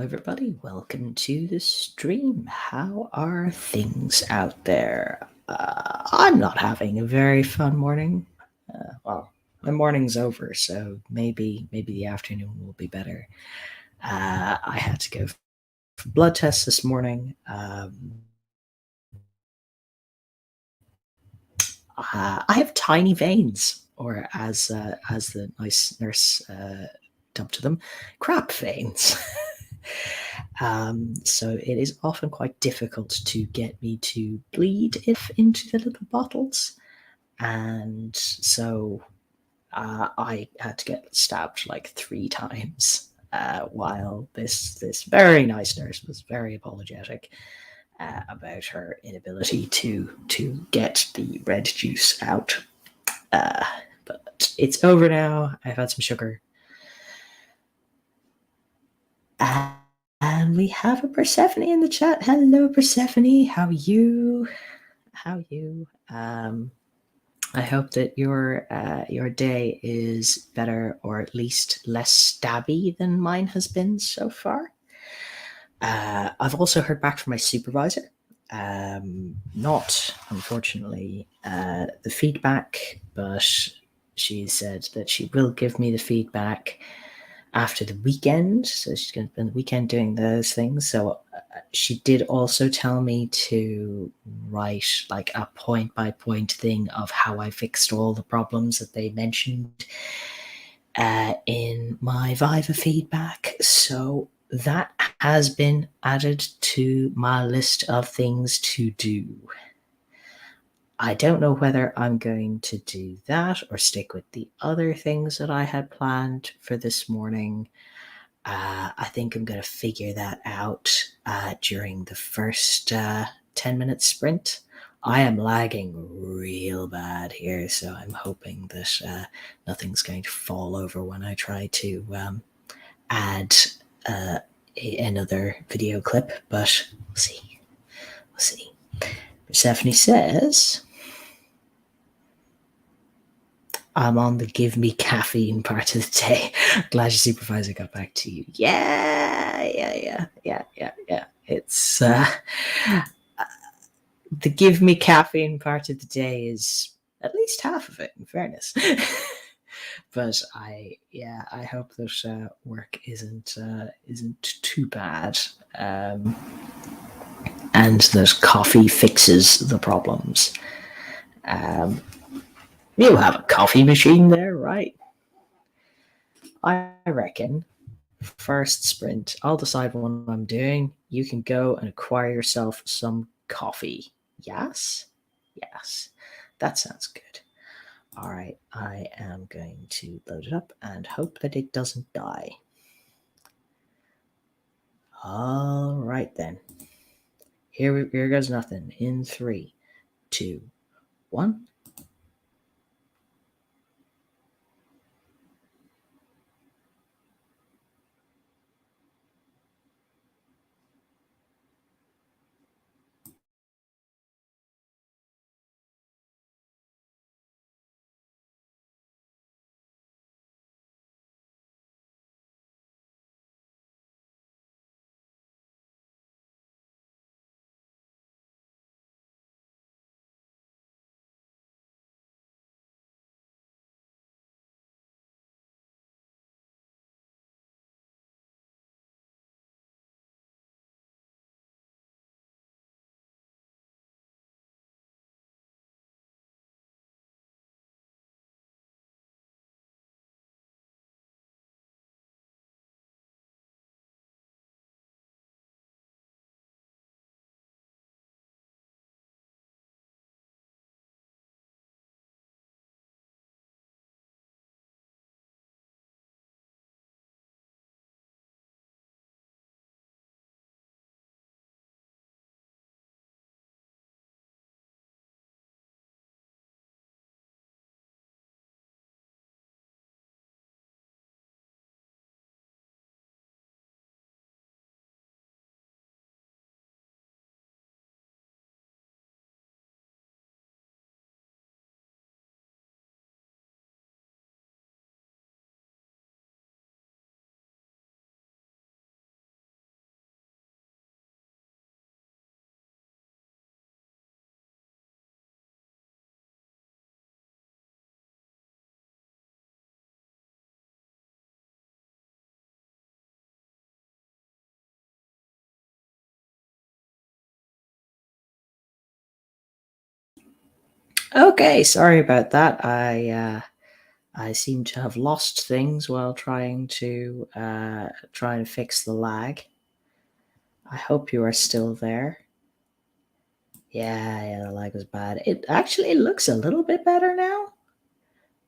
everybody. Welcome to the stream. How are things out there? I'm not having a very fun morning. Well, my morning's over, so maybe the afternoon will be better. I had to go for blood tests this morning. I have tiny veins, or as the nice nurse dubbed them, crap veins. So it is often quite difficult to get me to bleed if into the little bottles, and so I had to get stabbed like 3 times. While this very nice nurse was very apologetic about her inability to get the red juice out. But it's over now. I've had some sugar. And we have a Persephone in the chat. Hello, Persephone. How are you? How are you? I hope that your day is better, or at least less stabby than mine has been so far. I've also heard back from my supervisor. Not, unfortunately, the feedback, but she said that she will give me the feedback after the weekend. So she's going to spend the weekend doing those things. So she did also tell me to write like a point by point thing of how I fixed all the problems that they mentioned in my Viva feedback. So that has been added to my list of things to do. I don't know whether I'm going to do that or stick with the other things that I had planned for this morning. I think I'm going to figure that out during the first 10-minute sprint. I am lagging real bad here, so I'm hoping that nothing's going to fall over when I try to add another video clip, but we'll see. We'll see. Persephone says, I'm on the give me caffeine part of the day. Glad your supervisor got back to you. Yeah. It's the give me caffeine part of the day is at least half of it, in fairness. But I hope that work isn't too bad, and that coffee fixes the problems. You have a coffee machine there, right? I reckon first sprint, I'll decide what I'm doing. You can go and acquire yourself some coffee. Yes? Yes. That sounds good. All right, I am going to load it up and hope that it doesn't die. All right, then. Here goes nothing. In 3, 2, 1. Okay, sorry about that. I seem to have lost things while trying to fix the lag. I hope you are still there. Yeah, the lag was bad. It actually looks a little bit better now,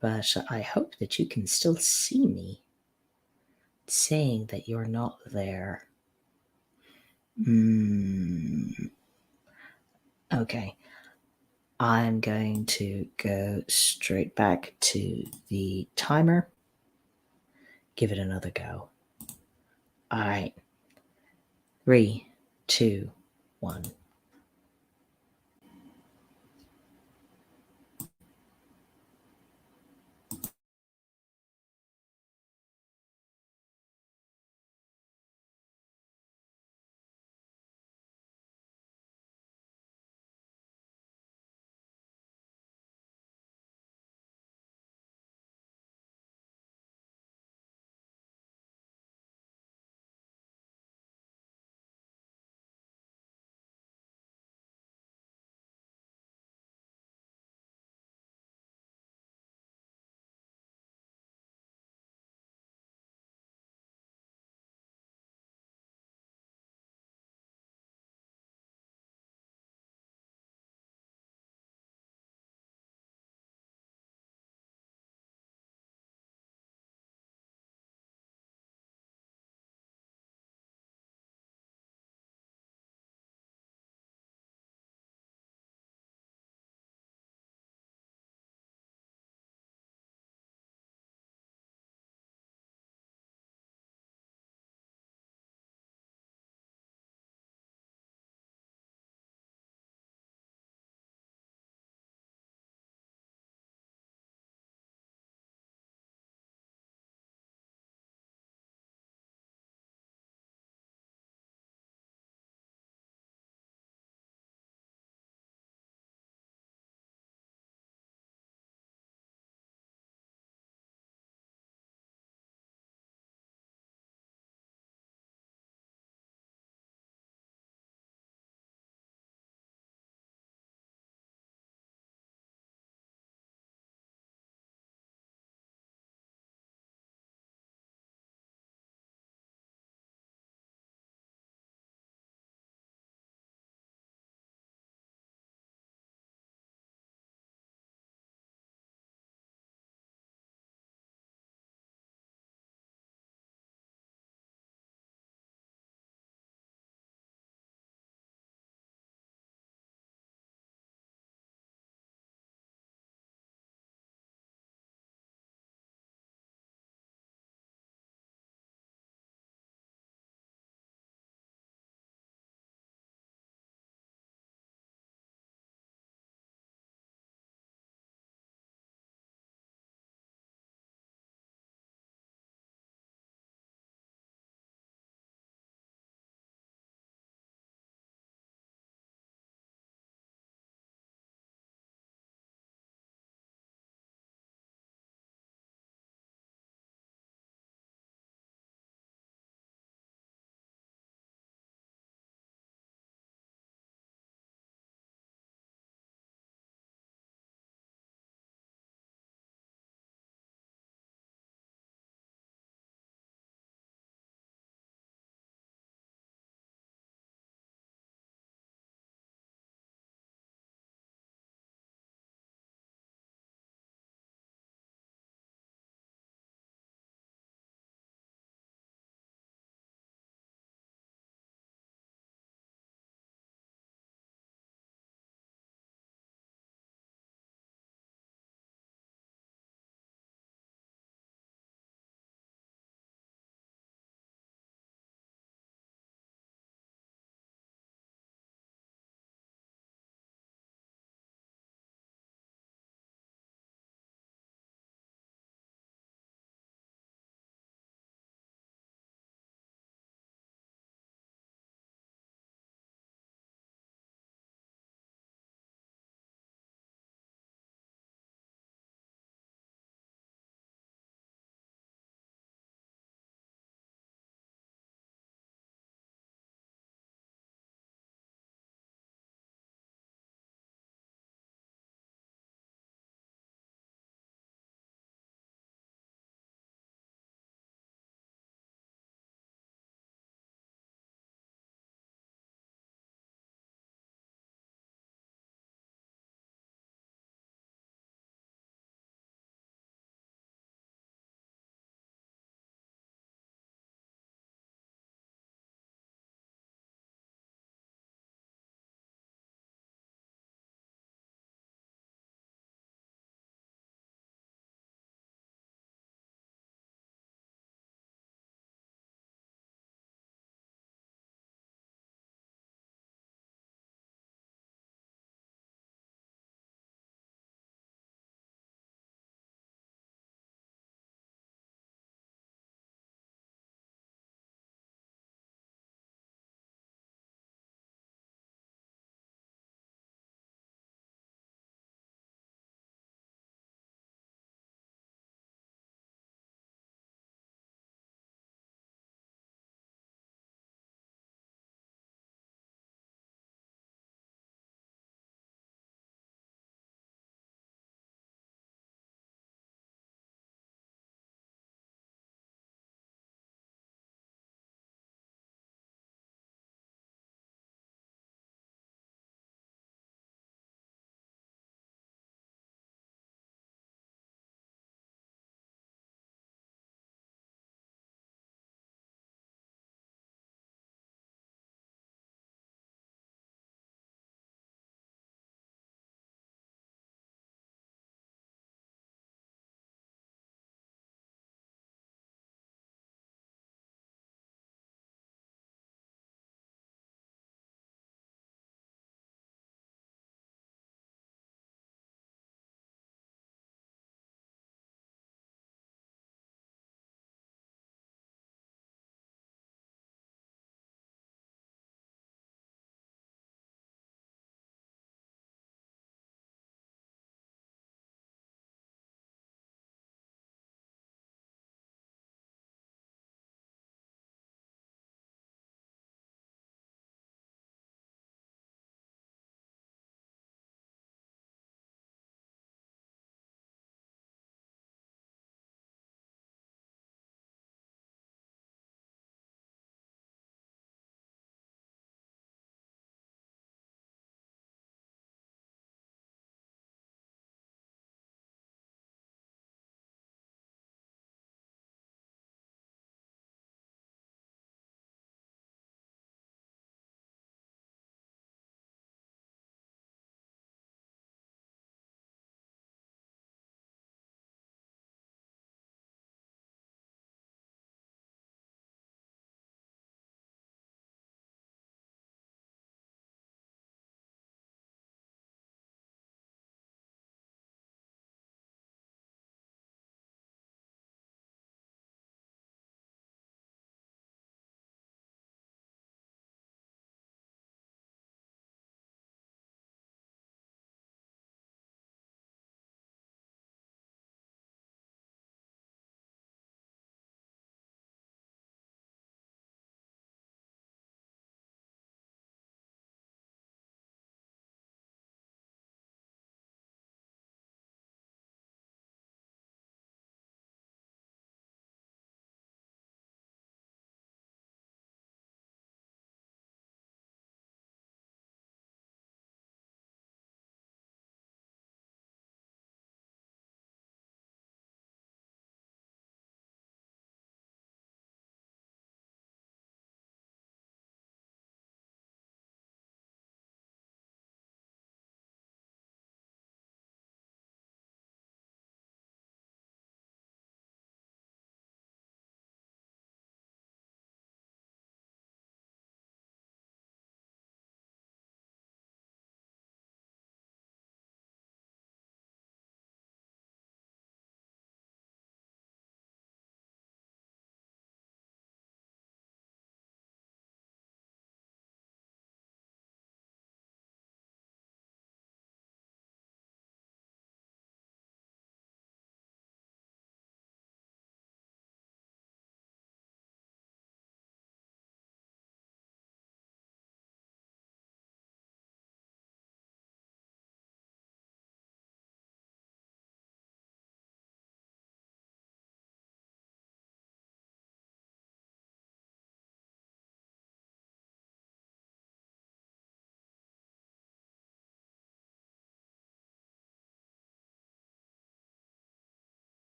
but I hope that you can still see me. It's saying that you're not there. Okay. I'm going to go straight back to the timer. Give it another go. All right. 3, 2, 1.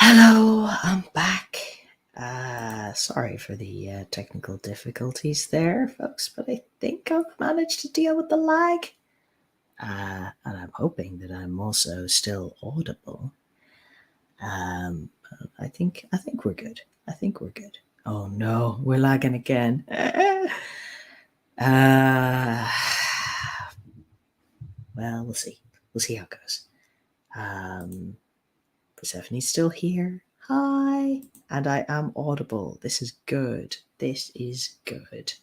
Hello, I'm back. Sorry for the technical difficulties there, folks, but I think I've managed to deal with the lag. And I'm hoping that I'm also still audible. I think we're good. I think we're good. Oh no, we're lagging again. Uh, well, we'll see. We'll see how it goes. Persephone's still here. Hi. And I am audible. This is good. This is good.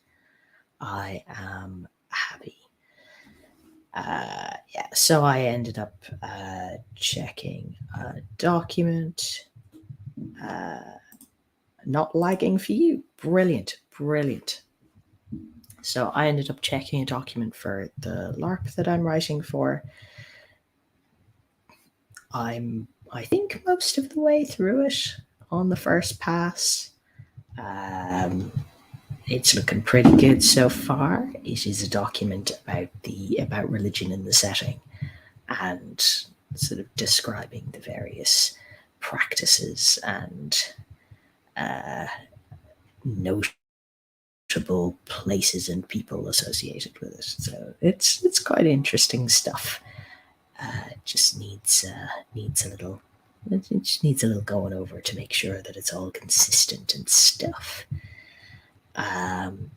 I am happy. Yeah, so I ended up checking a document. Not lagging for you. Brilliant. Brilliant. So I ended up checking a document for the LARP that I'm writing for. I think most of the way through it on the first pass. It's looking pretty good so far. It is a document about religion in the setting and sort of describing the various practices and notable places and people associated with it. So it's quite interesting stuff. It just needs a little. It just needs a little going over to make sure that it's all consistent and stuff.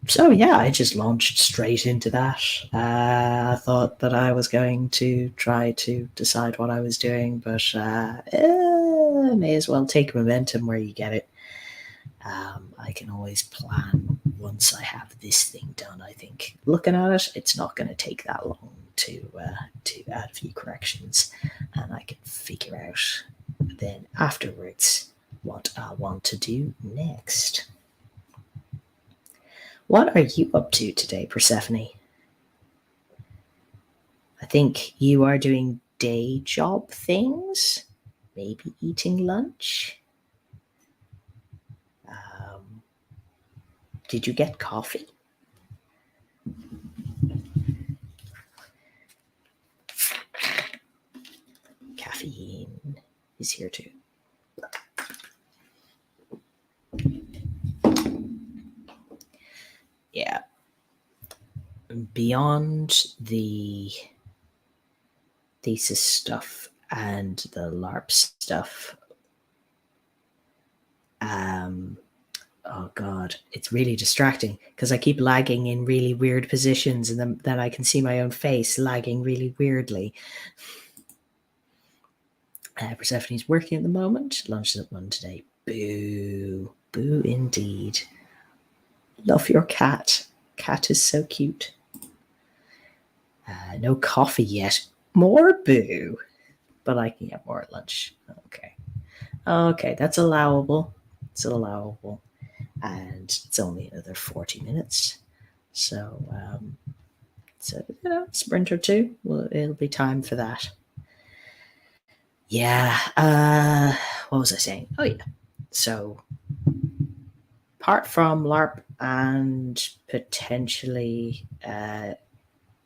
So yeah, I just launched straight into that. I thought that I was going to try to decide what I was doing, but may as well take momentum where you get it. I can always plan once I have this thing done. I think looking at it, it's not going to take that long to add a few corrections, and I can figure out then afterwards what I want to do next. What are you up to today, Persephone? I think you are doing day job things, maybe eating lunch. Did you get coffee? Caffeine is here too. Yeah. Beyond the thesis stuff and the LARP stuff, oh god, it's really distracting because I keep lagging in really weird positions, and then I can see my own face lagging really weirdly. Persephone's working at the moment. Lunch is at 1 today. Boo. Boo indeed. Love your cat. Cat is so cute. No coffee yet. More boo. But I can get more at lunch. Okay. Okay, that's allowable. It's allowable. And it's only another 40 minutes. So, sprint or two. Well, it'll be time for that. Yeah. What was I saying? Oh, yeah. So, apart from LARP and potentially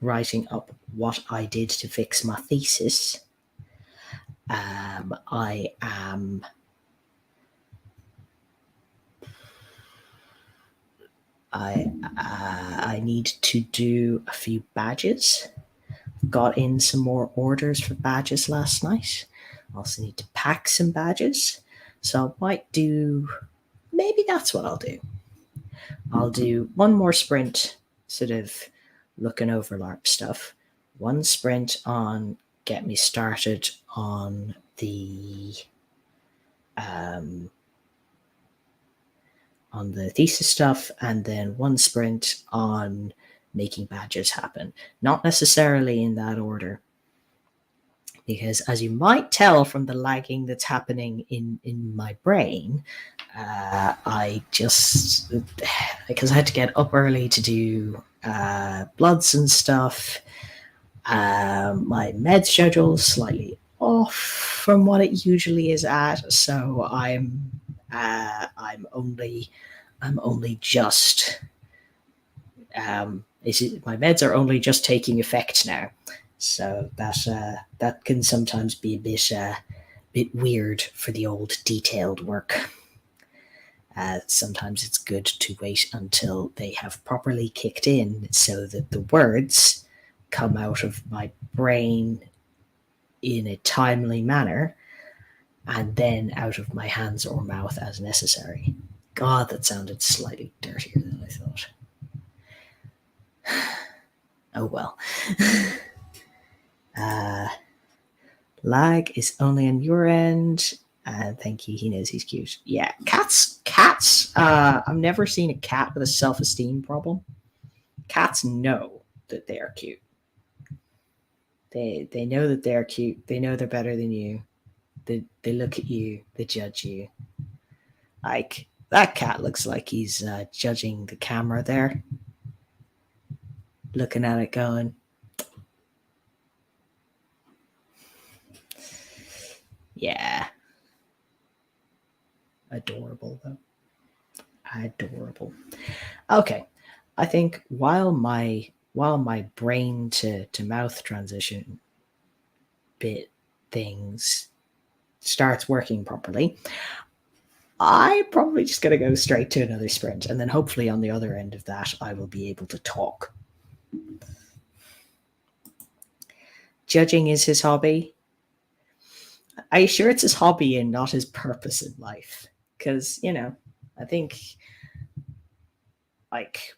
writing up what I did to fix my thesis, I am I need to do a few badges. Got in some more orders for badges last night. Also need to pack some badges. So I might do, maybe that's what I'll do. I'll do one more sprint, sort of looking over LARP stuff. One sprint on get me started on the thesis stuff, and then one sprint on making badges happen. Not necessarily in that order, because as you might tell from the lagging that's happening in my brain, I just, because I had to get up early to do bloods and stuff, my med schedule is slightly off from what it usually is at, so I'm only just my meds are only just taking effect now, so that can sometimes be a bit weird for the old detailed work. Sometimes it's good to wait until they have properly kicked in so that the words come out of my brain in a timely manner and then out of my hands or mouth as necessary. God, that sounded slightly dirtier than I thought. Oh well. uh, Lag is only on your end. Thank you. He knows he's cute. Yeah, cats. Cats. I've never seen a cat with a self-esteem problem. Cats know that they are cute. They know that they're cute. They know they're better than you. They look at you. They judge you. Like that cat looks like he's judging the camera there, looking at it, going, "Yeah, adorable though, adorable." Okay, I think while my brain to mouth transition bit things starts working properly, I probably just gonna go straight to another sprint, and then hopefully on the other end of that, I will be able to talk. Judging is his hobby. Are you sure it's his hobby and not his purpose in life? Because I think like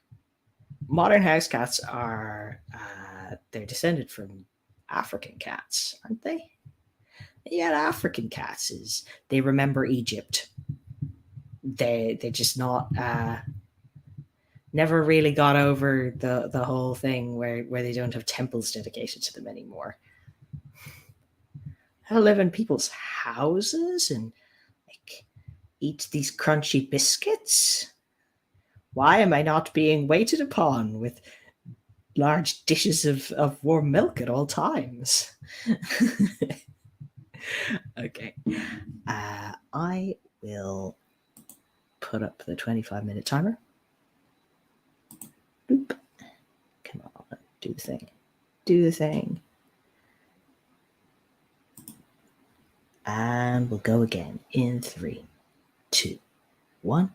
modern house cats are they're descended from African cats, aren't they? Yeah, African cats is they remember Egypt. They just not never really got over the whole thing where they don't have temples dedicated to them anymore. I live in people's houses and like eat these crunchy biscuits. Why am I not being waited upon with large dishes of warm milk at all times? Okay. I will put up the 25-minute timer. Boop. Come on, do the thing. Do the thing. And we'll go again in 3, 2, 1.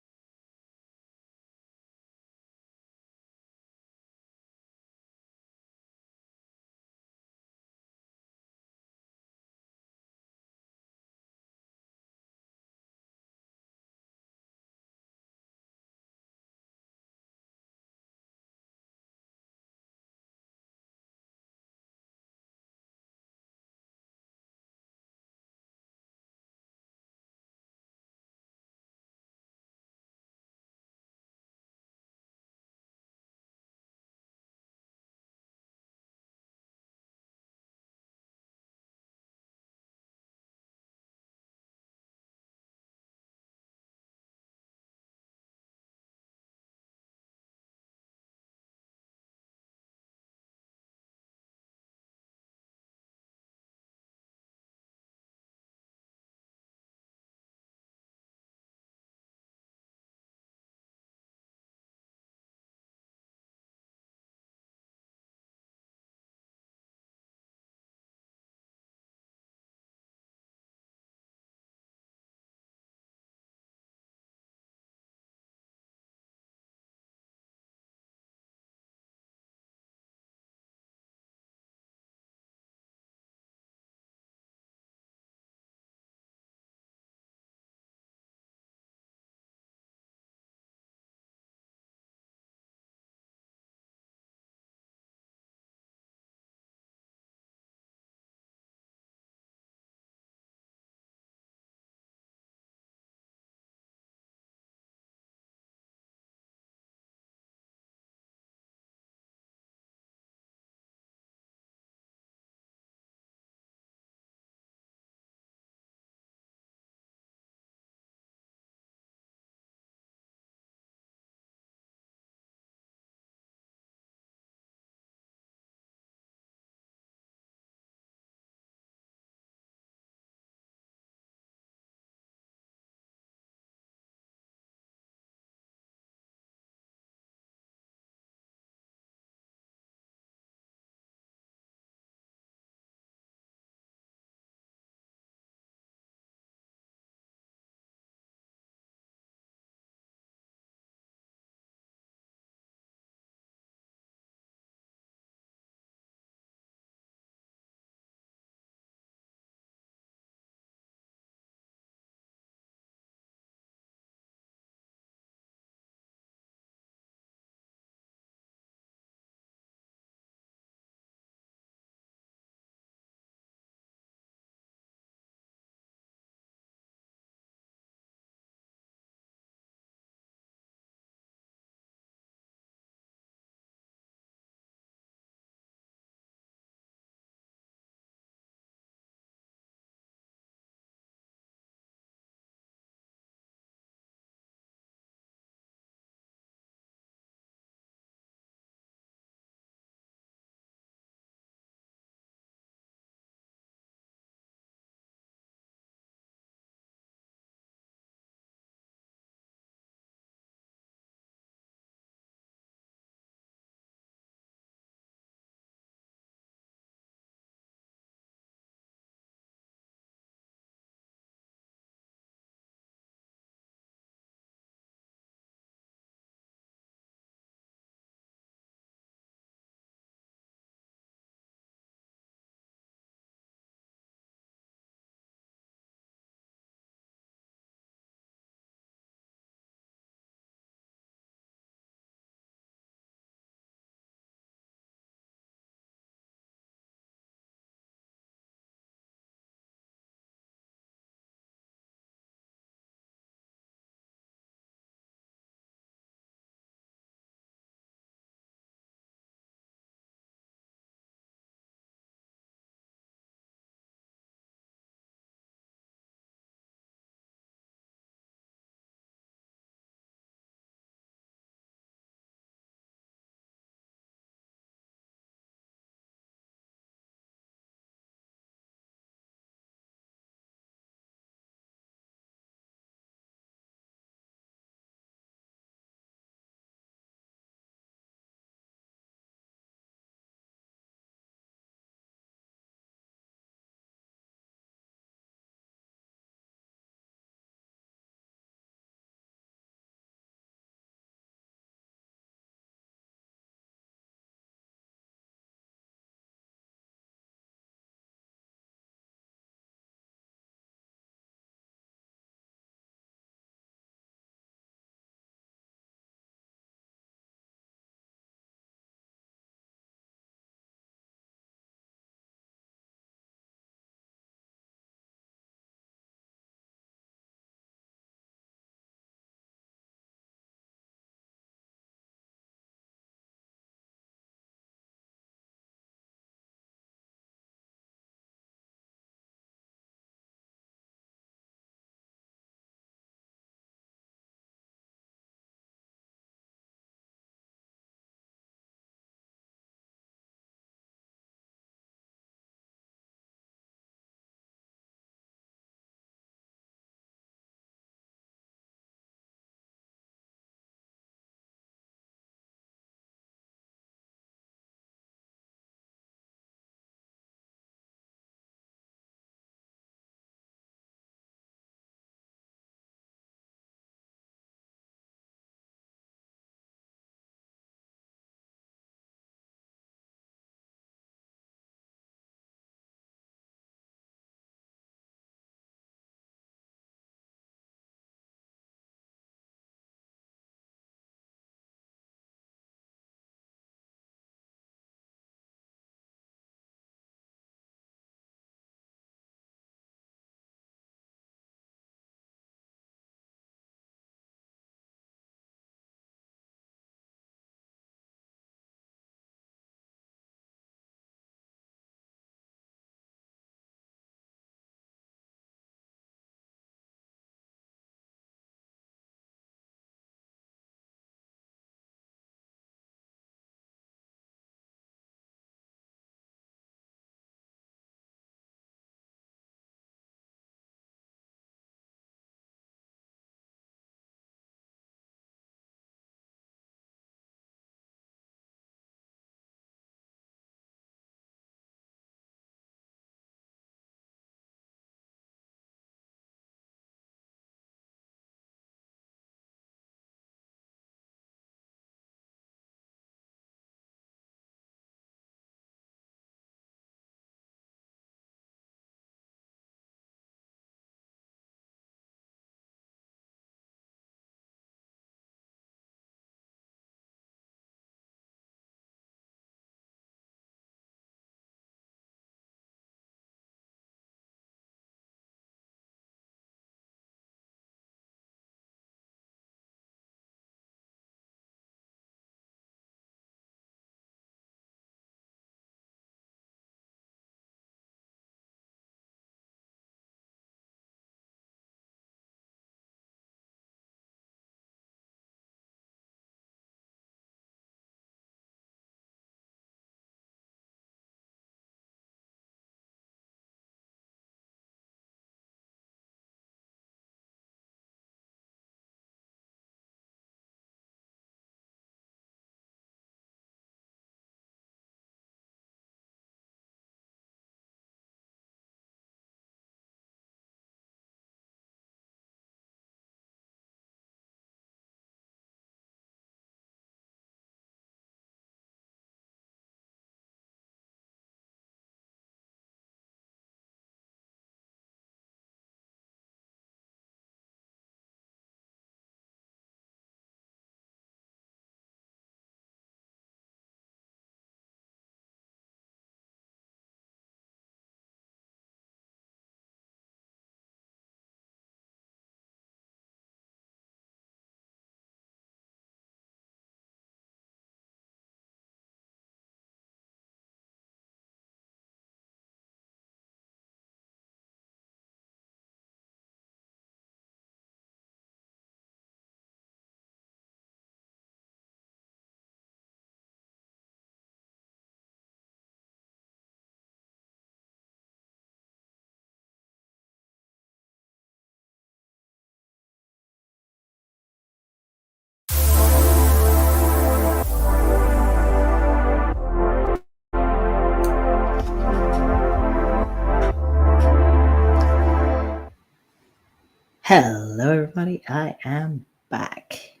Hello, everybody. I am back.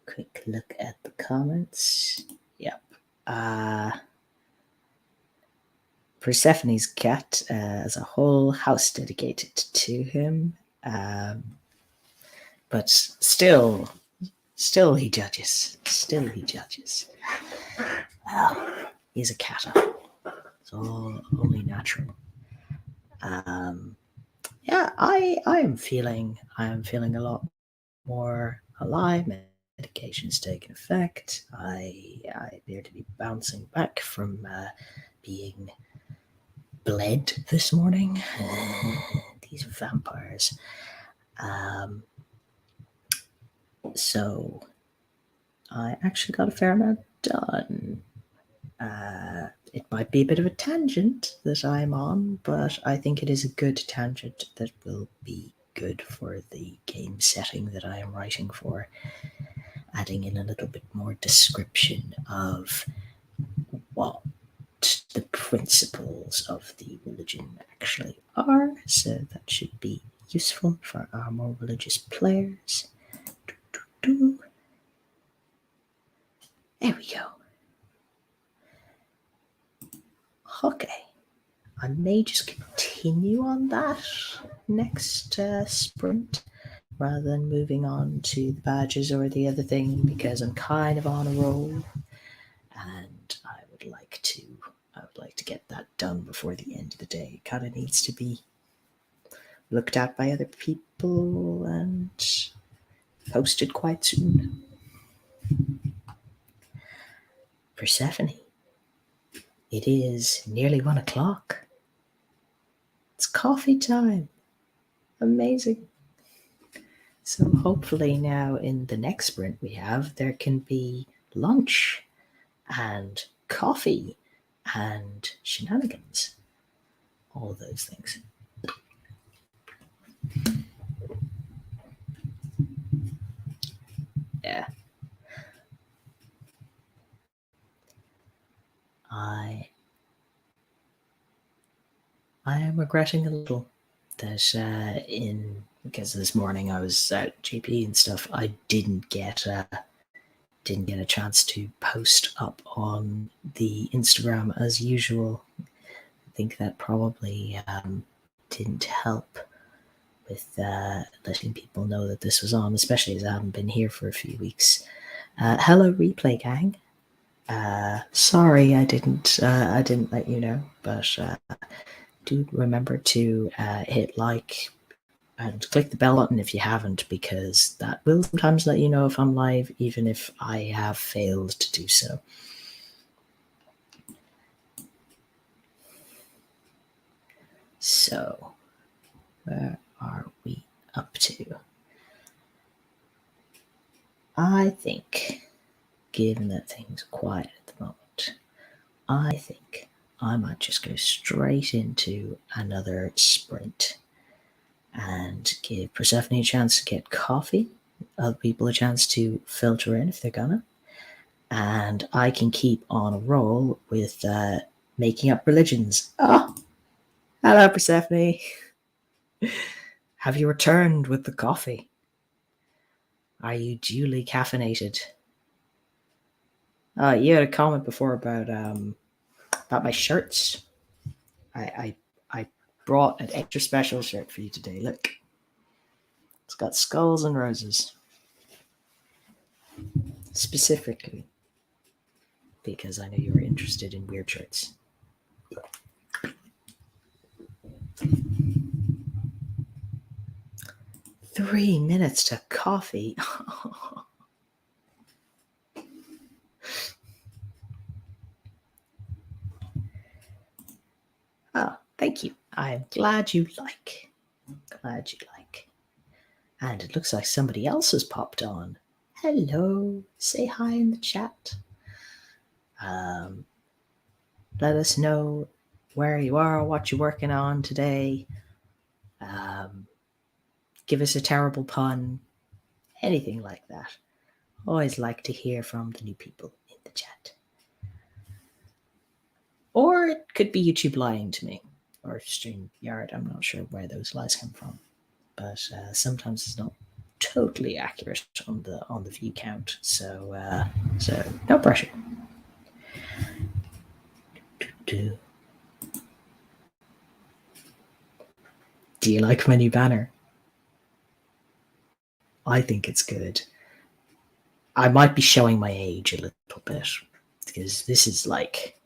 Quick look at the comments. Yep. Persephone's cat has a whole house dedicated to him. But still he judges. Still he judges. Well, he's a cat. It's all only natural. Yeah, I am feeling a lot more alive. Medication's taken effect. I appear to be bouncing back from being bled this morning. These vampires. So I actually got a fair amount done. It might be a bit of a tangent that I'm on, but I think it is a good tangent that will be good for the game setting that I am writing for, adding in a little bit more description of what the principles of the religion actually are. So that should be useful for our more religious players. There we go. Okay. I may just continue on that next sprint rather than moving on to the badges or the other thing, because I'm kind of on a roll and I would like to get that done before the end of the day. It kind of needs to be looked at by other people and posted quite soon. Persephone. It is nearly 1 o'clock. It's coffee time. Amazing. So hopefully now in the next sprint there can be lunch and coffee and shenanigans. All of those things. Yeah. I am regretting a little that because this morning I was at GP and stuff, I didn't get a chance to post up on the Instagram as usual. I think that probably didn't help with letting people know that this was on, especially as I haven't been here for a few weeks. Hello, replay gang. Sorry, I didn't let you know, but do remember to hit like and click the bell button if you haven't, because that will sometimes let you know if I'm live, even if I have failed to do so. So, where are we up to? I think, given that things are quiet at the moment, I think I might just go straight into another sprint and give Persephone a chance to get coffee, other people a chance to filter in if they're gonna, and I can keep on a roll with making up religions. Oh, hello, Persephone. Have you returned with the coffee? Are you duly caffeinated? You had a comment before about my shirts. I brought an extra special shirt for you today. Look, it's got skulls and roses, specifically because I know you were interested in weird shirts. Three minutes to coffee. Oh, thank you. I'm glad you like. And it looks like somebody else has popped on. Hello. Say hi in the chat. Let us know where you are, what you're working on today. Give us a terrible pun. Anything like that. Always like to hear from the new people in the chat. Or it could be YouTube lying to me. Or StreamYard. I'm not sure where those lies come from. but sometimes it's not totally accurate on the view count. So no pressure. Do you like my new banner? I think it's good. I might be showing my age a little bit because this is like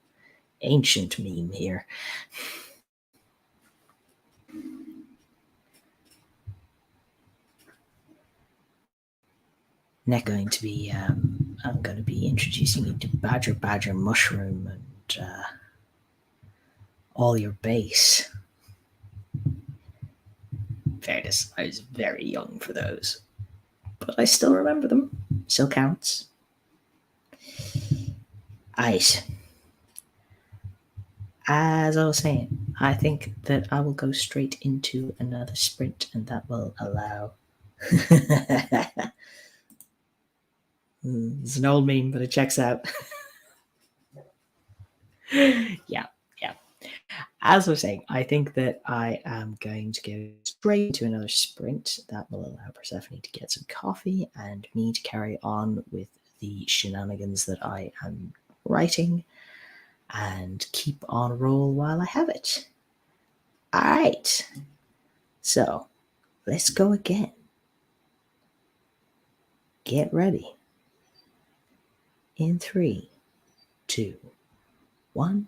ancient meme here. Next, I'm going to be introducing you to Badger Mushroom and all your base. Fairness, I was very young for those, but I still remember them. Still counts. Ice. As I was saying, I think that I will go straight into another sprint, and that will allow. It's an old meme, but it checks out. Yeah, yeah. As I was saying, I think that I am going to go straight into another sprint that will allow Persephone to get some coffee and me to carry on with the shenanigans that I am writing and keep on roll while I have it. All right. So let's go again. Get ready. In 3, 2, 1.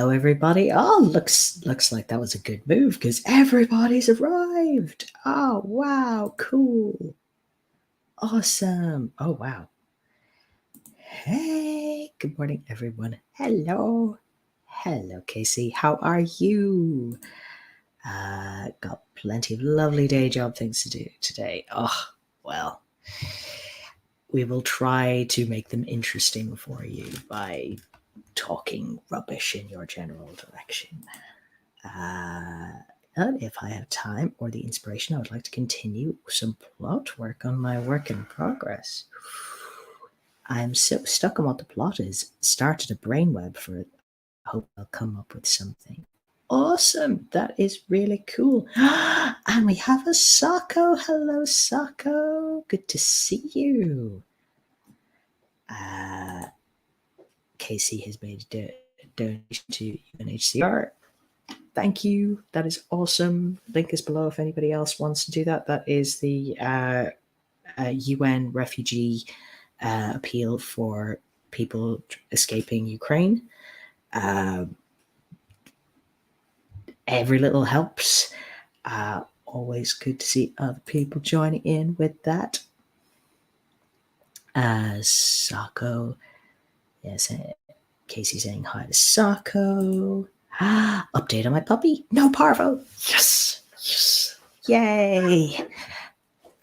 Hello, everybody. Oh, looks like that was a good move because everybody's arrived. Oh, wow, cool, awesome. Oh, wow. Hey, good morning, everyone. Hello, Casey. How are you? Got plenty of lovely day job things to do today. Oh, well, we will try to make them interesting for you by talking rubbish in your general direction. And if I have time or the inspiration, I would like to continue some plot work on my work in progress. I'm so stuck on what the plot is. Started a brainweb for it. Hope I'll come up with something. Awesome! That is really cool. And we have a Sako. Hello, Sako. Good to see you. Casey has made a donation to UNHCR. Thank you. That is awesome. Link is below if anybody else wants to do that. That is the UN refugee appeal for people escaping Ukraine. Every little helps. Always good to see other people joining in with that. Sako. Yes, Casey saying hi to Sako. Update on my puppy. No parvo. Yes. Yay.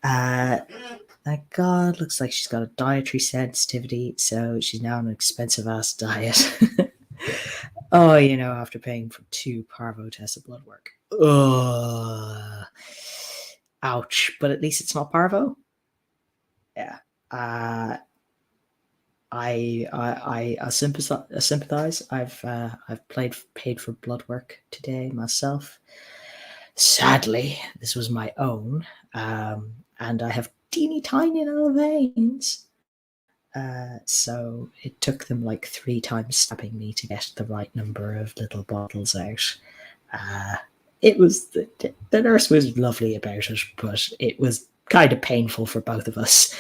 Thank God. Looks like she's got a dietary sensitivity, so she's now on an expensive ass diet. Oh, after paying for 2 parvo tests of blood work. Ugh. Ouch. But at least it's not parvo. Yeah. I sympathize. I've paid for blood work today myself. Sadly, this was my own, and I have teeny tiny little veins. So it took them like 3 times stabbing me to get the right number of little bottles out. It was the nurse was lovely about it, but it was kind of painful for both of us.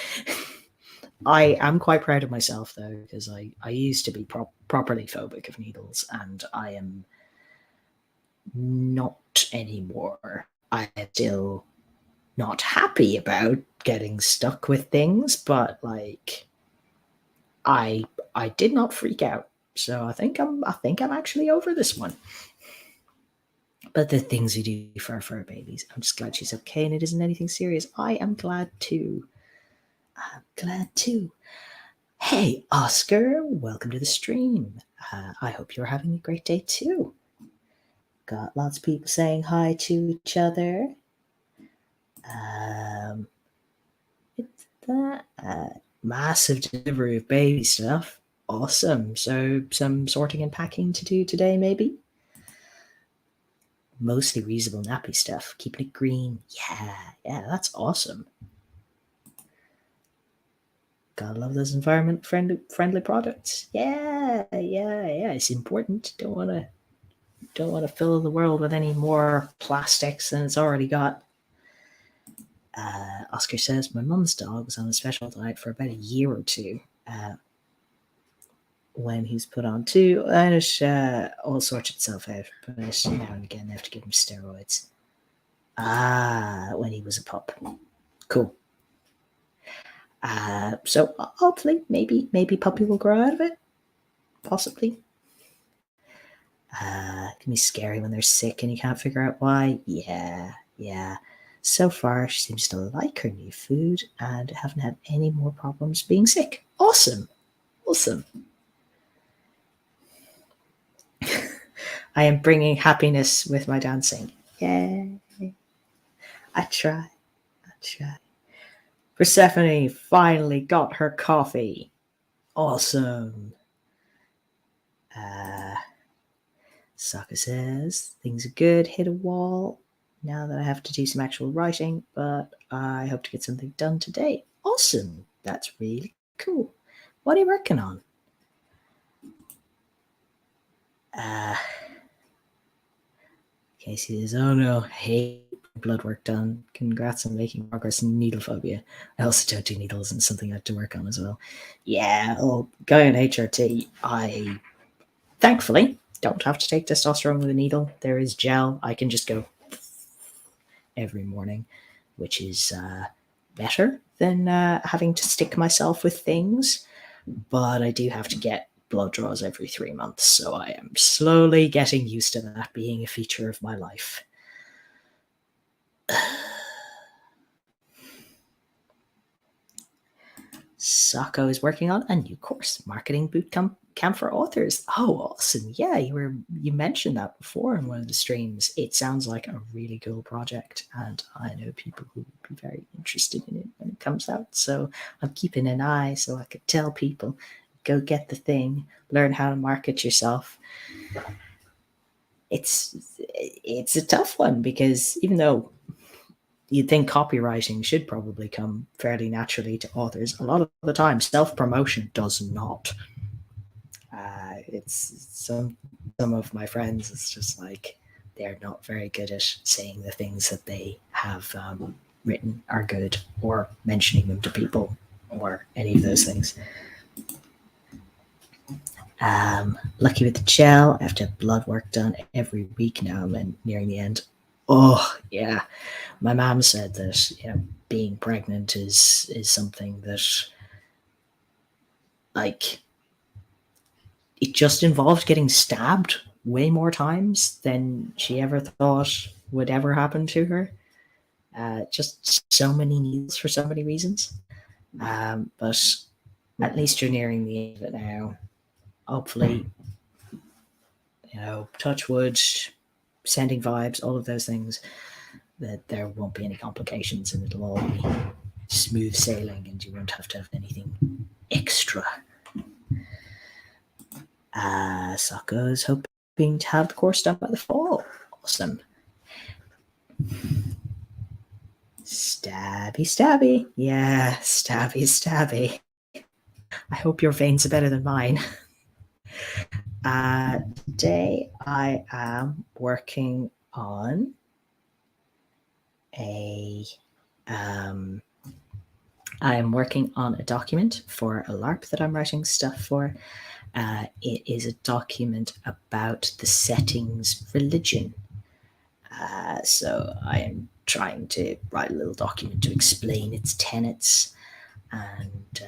I am quite proud of myself though, because I used to be properly phobic of needles, and I am not anymore. I am still not happy about getting stuck with things, but like I did not freak out. So I think I'm actually over this one. But the things we do for our fur babies, I'm just glad she's okay and it isn't anything serious. I am glad too. Hey, Oscar, welcome to the stream. I hope you're having a great day too. Got lots of people saying hi to each other. It's that massive delivery of baby stuff. Awesome. So some sorting and packing to do today, maybe? Mostly reusable nappy stuff. Keeping it green. Yeah, that's awesome. Gotta love those environment friendly products. Yeah. It's important. Don't want to fill the world with any more plastics than it's already got. Oscar says my mum's dog was on a special diet for about a year or two. When he's put on too, and it all sorts itself out. But now and again, they have to give him steroids. When he was a pup. Cool. So hopefully, maybe puppy will grow out of it. Possibly. It can be scary when they're sick and you can't figure out why. Yeah. So far, she seems to like her new food and haven't had any more problems being sick. Awesome. I am bringing happiness with my dancing. Yay. I try. Persephone finally got her coffee. Awesome. Saka says, things are good, hit a wall. Now that I have to do some actual writing, but I hope to get something done today. Awesome. That's really cool. What are you working on? Casey says, oh no, hey, blood work done. Congrats on making progress in needle phobia. I also don't do needles and something I have to work on as well. Yeah, guy on HRT, thankfully, don't have to take testosterone with a needle. There is gel. I can just go every morning, which is better than having to stick myself with things. But I do have to get blood draws every 3 months, so I am slowly getting used to that being a feature of my life. Sako is working on a new course, marketing boot camp for authors. Oh, awesome! Yeah, you mentioned that before in one of the streams. It sounds like a really cool project, and I know people who would be very interested in it when it comes out. So I'm keeping an eye so I could tell people, go get the thing, learn how to market yourself. It's a tough one because even though you'd think copywriting should probably come fairly naturally to authors, a lot of the time self-promotion does not. It's some of my friends, it's just like they're not very good at saying the things that they have written are good, or mentioning them to people, or any of those things. Lucky with the gel. I have to have blood work done every week now. I'm nearing the end. Oh yeah, my mom said that being pregnant is something that, like, it just involved getting stabbed way more times than she ever thought would ever happen to her. Just so many needles for so many reasons. But at least you're nearing the end of it now. Hopefully, touch wood, sending vibes, all of those things, that there won't be any complications and it'll all be smooth sailing and you won't have to have anything extra. Saka's hoping to have the course done by the fall. Awesome. Stabby. Yeah, stabby. I hope your veins are better than mine. Today I am working on a document for a LARP that I'm writing stuff for. It is a document about the setting's religion. So I am trying to write a little document to explain its tenets and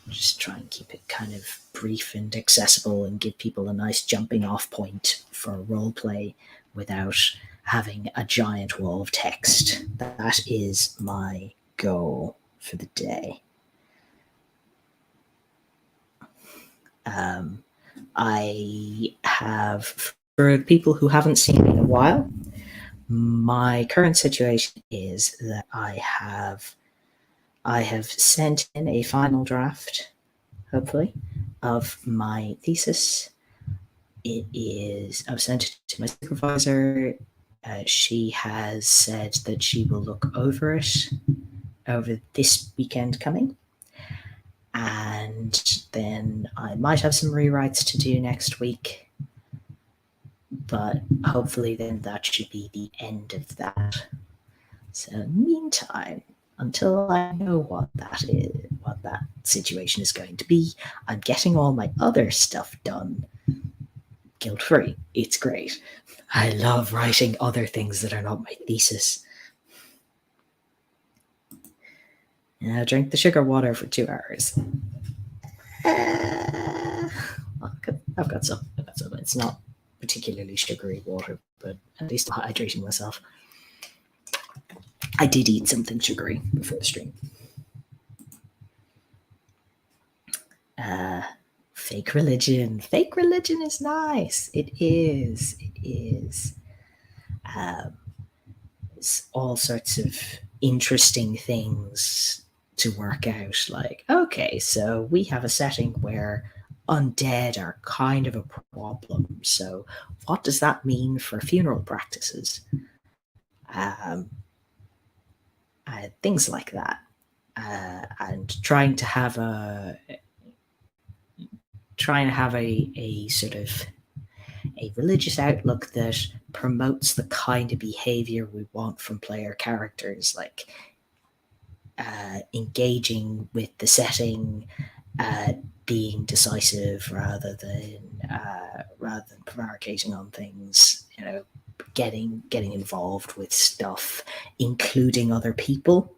just try and keep it kind of brief and accessible and give people a nice jumping off point for role play without having a giant wall of text. That is my goal for the day. I have, for people who haven't seen me in a while, my current situation is that I have sent in a final draft, hopefully, of my thesis. I've sent it to my supervisor. She has said that she will look over it over this weekend coming. And then I might have some rewrites to do next week. But hopefully then that should be the end of that. So meantime, until I know what that situation is going to be, I'm getting all my other stuff done guilt-free. It's great. I love writing other things that are not my thesis. And I drink the sugar water for 2 hours. I've got some. It's not particularly sugary water, but at least I'm hydrating myself. I did eat something sugary before the stream. Fake religion. Fake religion is nice. It is. It's all sorts of interesting things to work out. Like, okay, so we have a setting where undead are kind of a problem. So what does that mean for funeral practices? Things like that. And trying to have a sort of a religious outlook that promotes the kind of behavior we want from player characters, like engaging with the setting, uh, being decisive rather than prevaricating on things. Getting involved with stuff, including other people.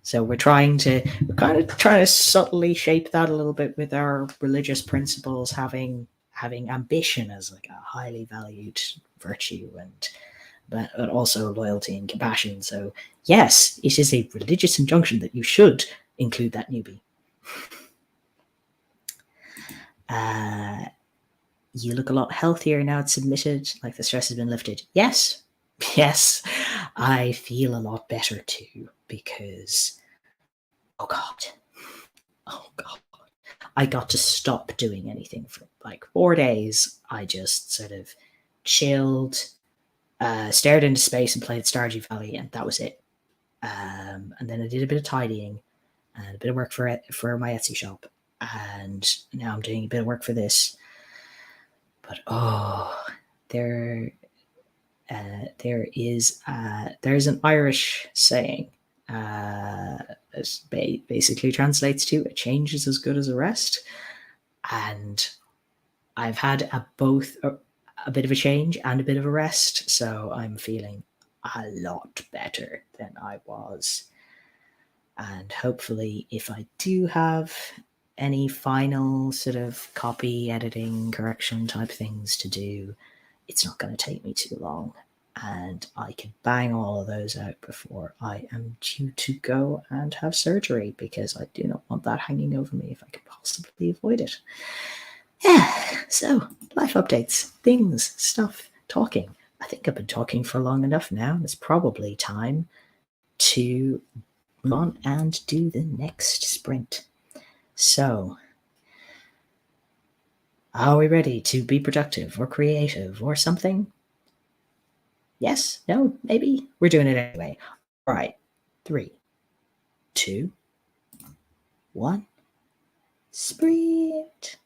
So we're kind of trying to subtly shape that a little bit with our religious principles, having ambition as like a highly valued virtue, but also loyalty and compassion. So yes, it is a religious injunction that you should include that newbie. Uh, you look a lot healthier now it's submitted, like the stress has been lifted. Yes, yes, I feel a lot better too because, oh God, oh God. I got to stop doing anything for like 4 days. I just sort of chilled, stared into space and played Stardew Valley, and that was it. And then I did a bit of tidying and a bit of work for my Etsy shop, and now I'm doing a bit of work for this. But oh, there, there's an Irish saying. It basically translates to "a change is as good as a rest," and I've had a bit of a change and a bit of a rest, so I'm feeling a lot better than I was. And hopefully, if I do have any final sort of copy editing correction type things to do, it's not going to take me too long. And I can bang all of those out before I am due to go and have surgery because I do not want that hanging over me if I can possibly avoid it. Yeah, so life updates, things, stuff, talking. I think I've been talking for long enough now. It's probably time to move on and do the next sprint. So, are we ready to be productive or creative or something? Yes? No? Maybe? We're doing it anyway. All right. 3, 2, 1. Sprint.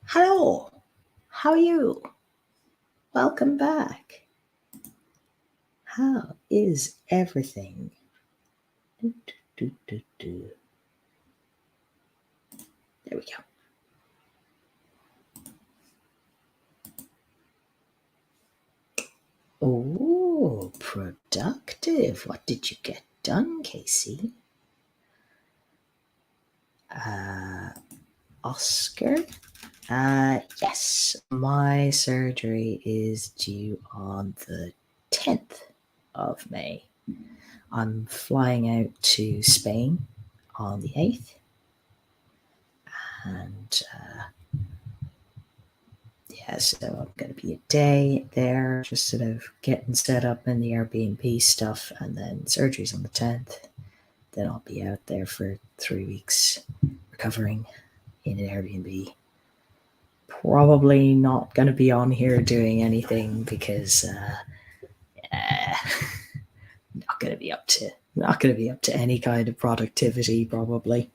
Hello, how are you? Welcome back. How is everything? Do, do, do, do. There we go. Oh, productive. What did you get done, Casey? Oscar? Yes, my surgery is due on the 10th of May. I'm flying out to Spain on the 8th, and yeah, so I'm going to be a day there, just sort of getting set up in the Airbnb stuff, and then surgery's on the 10th. Then I'll be out there for 3 weeks recovering in an Airbnb. Probably not going to be on here doing anything because not going to be up to any kind of productivity probably.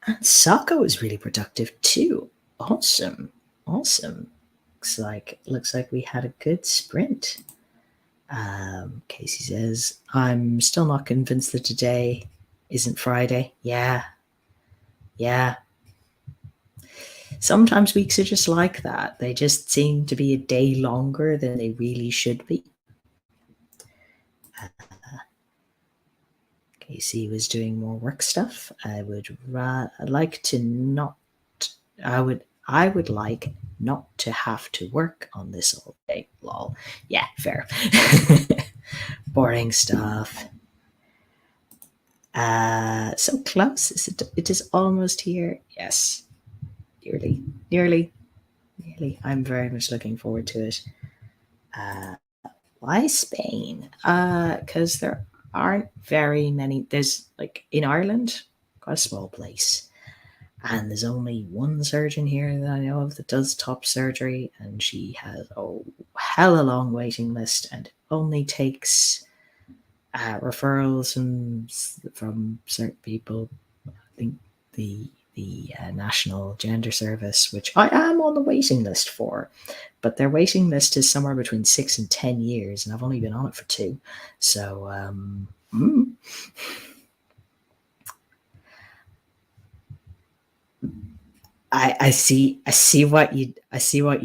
And Saka was really productive too. Awesome. Looks like we had a good sprint. Casey says, I'm still not convinced that today isn't Friday. Yeah. Sometimes weeks are just like that. They just seem to be a day longer than they really should be. Casey was doing more work stuff. I would like to not. I would like not to have to work on this all day. Lol. Yeah, fair. Boring stuff. So close. It is almost here. Yes. Nearly. I'm very much looking forward to it. Why Spain? Because there aren't very many. There's like in Ireland, quite a small place, and there's only one surgeon here that I know of that does top surgery, and she has a hella long waiting list, and it only takes referrals from certain people. I think the National Gender Service, which I am on the waiting list for, but their waiting list is somewhere between 6 and 10 years, and I've only been on it for 2. So, I see what you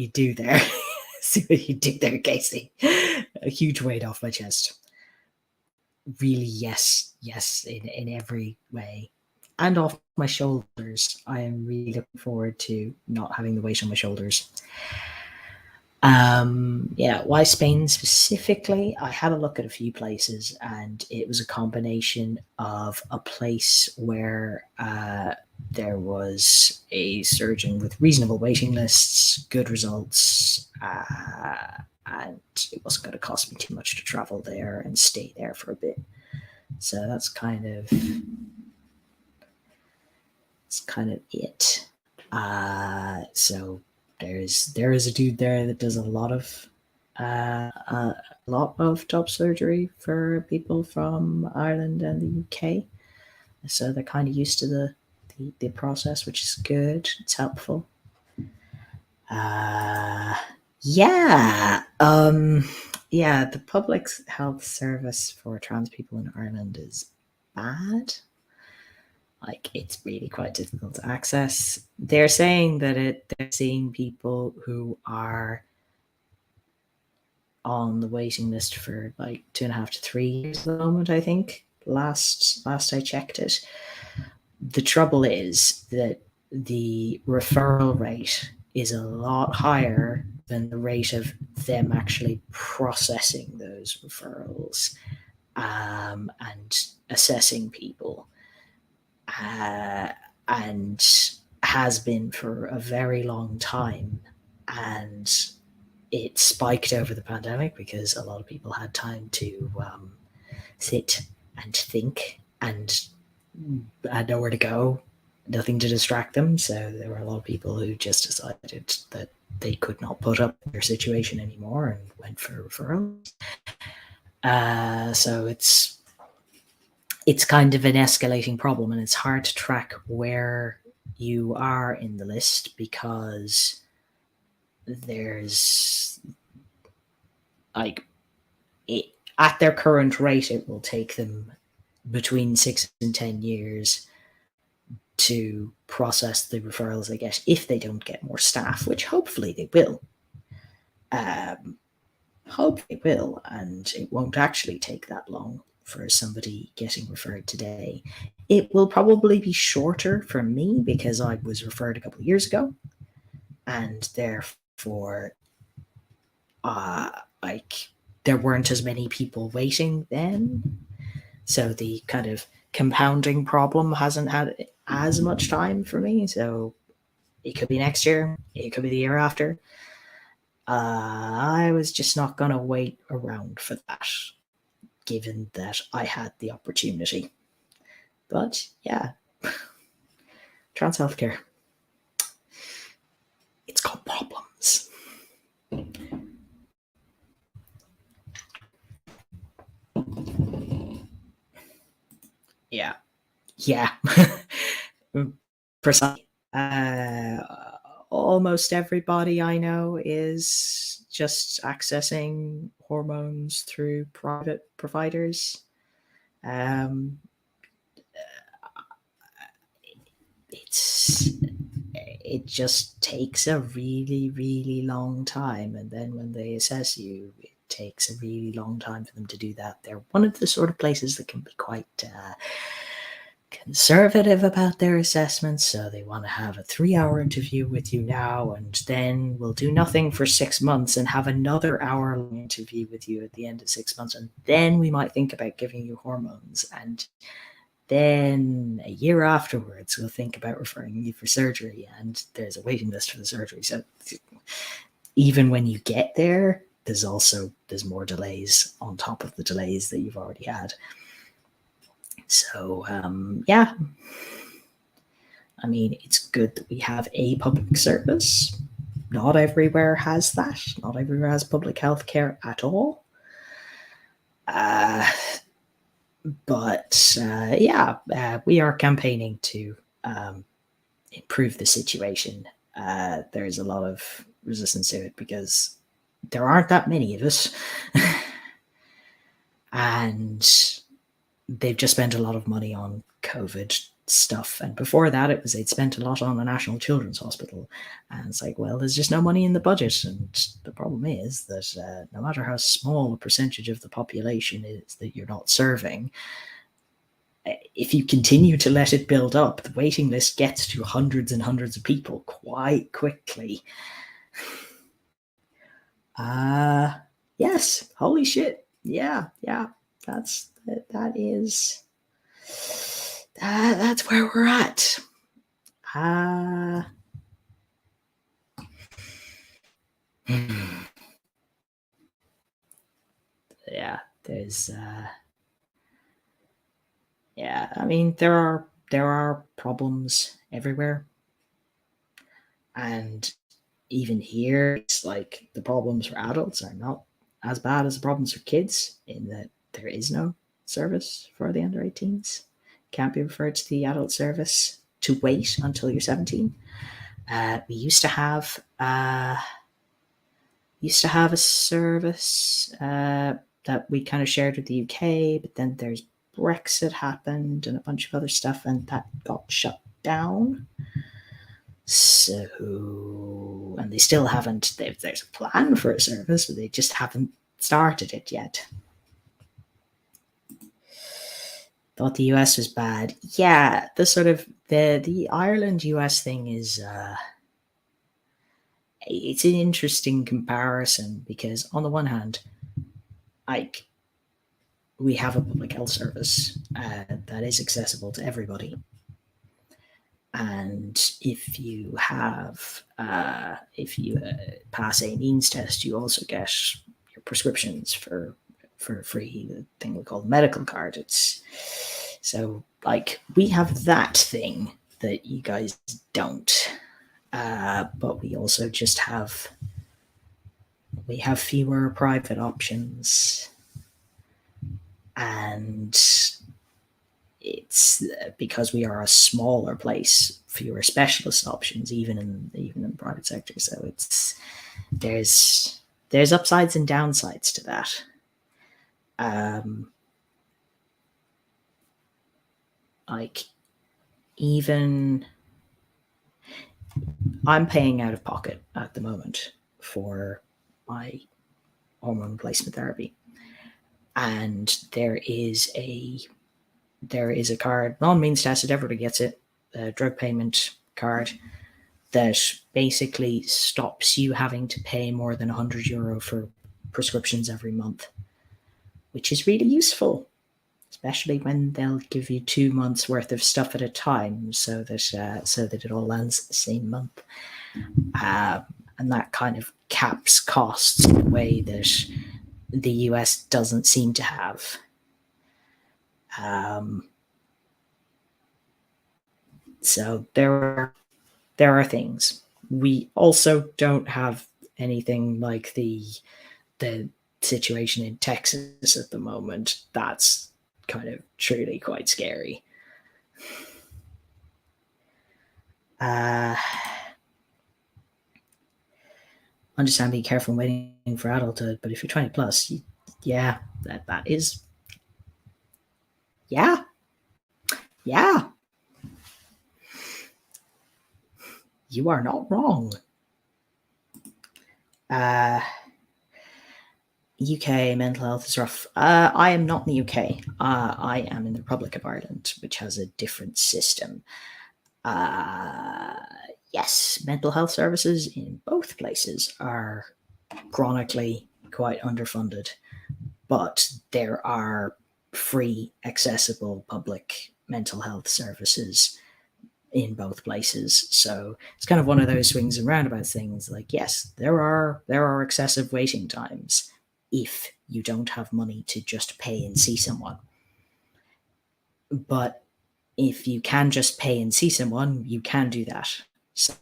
do there. See what you do there, Casey. A huge weight off my chest. Really, yes, in every way. And off my shoulders. I am really looking forward to not having the weight on my shoulders. Yeah, why Spain specifically? I had a look at a few places, and it was a combination of a place where there was a surgeon with reasonable waiting lists, good results, and it wasn't going to cost me too much to travel there and stay there for a bit. So that's kind of it. So there is a dude there that does a lot of top surgery for people from Ireland and the UK. So they're kind of used to the process, which is good. It's helpful. Yeah. Yeah, the public health service for trans people in Ireland is bad. Like, it's really quite difficult to access. They're saying that they're seeing people who are on the waiting list for like 2.5 to 3 years at the moment, I think. Last I checked it. The trouble is that the referral rate is a lot higher than the rate of them actually processing those referrals and assessing people. And has been for a very long time. And it spiked over the pandemic because a lot of people had time to sit and think and had nowhere to go, nothing to distract them. So there were a lot of people who just decided that they could not put up with their situation anymore and went for referrals. So it's kind of an escalating problem, and it's hard to track where you are in the list because there's like it, at their current rate, it will take them between 6 and 10 years to process the referrals they get if they don't get more staff, which hopefully they will. Um, Hope they will, and it won't actually take that long for somebody getting referred today. It will probably be shorter for me because I was referred a couple of years ago, and therefore, uh, like there weren't as many people waiting then, so the kind of compounding problem hasn't had as much time for me. So it could be next year, it could be the year after. I was just not going to wait around for that, given that I had the opportunity. But yeah, trans healthcare, it's got problems. Yeah, yeah, precisely. Almost everybody I know is just accessing hormones through private providers. Um, it's it just takes a really really long time, and then when they assess you, it takes a really long time for them to do that. They're one of the sort of places that can be quite conservative about their assessments, so they want to have a 3 hour interview with you now, and then we'll do nothing for 6 months and have another hour long interview with you at the end of 6 months, and then we might think about giving you hormones, and then a year afterwards we'll think about referring you for surgery, and there's a waiting list for the surgery. So even when you get there, there's more delays on top of the delays that you've already had. So yeah, I mean, it's good that we have a public service. Not everywhere has that. Not everywhere has public health care at all. But yeah, we are campaigning to improve the situation. There's a lot of resistance to it because there aren't that many of us. And they've just spent a lot of money on COVID stuff. And before that, it was they'd spent a lot on the National Children's Hospital. And it's like, well, there's just no money in the budget. And the problem is that no matter how small a percentage of the population is that you're not serving, if you continue to let it build up, the waiting list gets to hundreds and hundreds of people quite quickly. Yes, holy shit. Yeah, that's that's where we're at. Yeah, there's yeah, I mean there are problems everywhere. And even here, it's like the problems for adults are not as bad as the problems for kids, in that there is no service for the under 18s. Can't be referred to the adult service to wait until you're 17. We used to have a service that we kind of shared with the UK, but then there's Brexit happened and a bunch of other stuff, and that got shut down. So, and they still haven't. There's a plan for a service, but they just haven't started it yet. Thought the US was bad. Yeah, the sort of the Ireland US thing is it's an interesting comparison because on the one hand, like we have a public health service that is accessible to everybody, and if you pass a means test, you also get your prescriptions for free. The thing we call the medical card. It's so like we have that thing that you guys don't, but we also just have fewer private options, and it's because we are a smaller place, fewer specialist options, even in the private sector. So there's upsides and downsides to that. Like, even I'm paying out of pocket at the moment for my hormone replacement therapy, and there is a card, non-means tested, everybody gets it, a drug payment card that basically stops you having to pay more than €100 for prescriptions every month, which is really useful, especially when they'll give you 2 months worth of stuff at a time, so that it all lands the same month. And that kind of caps costs in a way that the US doesn't seem to have. So there are things. We also don't have anything like the situation in Texas at the moment. That's kind of truly quite scary. Understand, be careful waiting for adulthood, but if you're 20 plus, yeah, that is, yeah, you are not wrong. UK mental health is rough. I am not in the UK. I am in the Republic of Ireland, which has a different system. Yes, mental health services in both places are chronically quite underfunded, but there are free, accessible public mental health services in both places. So it's kind of one of those swings and roundabouts things. Like, yes, there are excessive waiting times if you don't have money to just pay and see someone. But if you can just pay and see someone, you can do that. So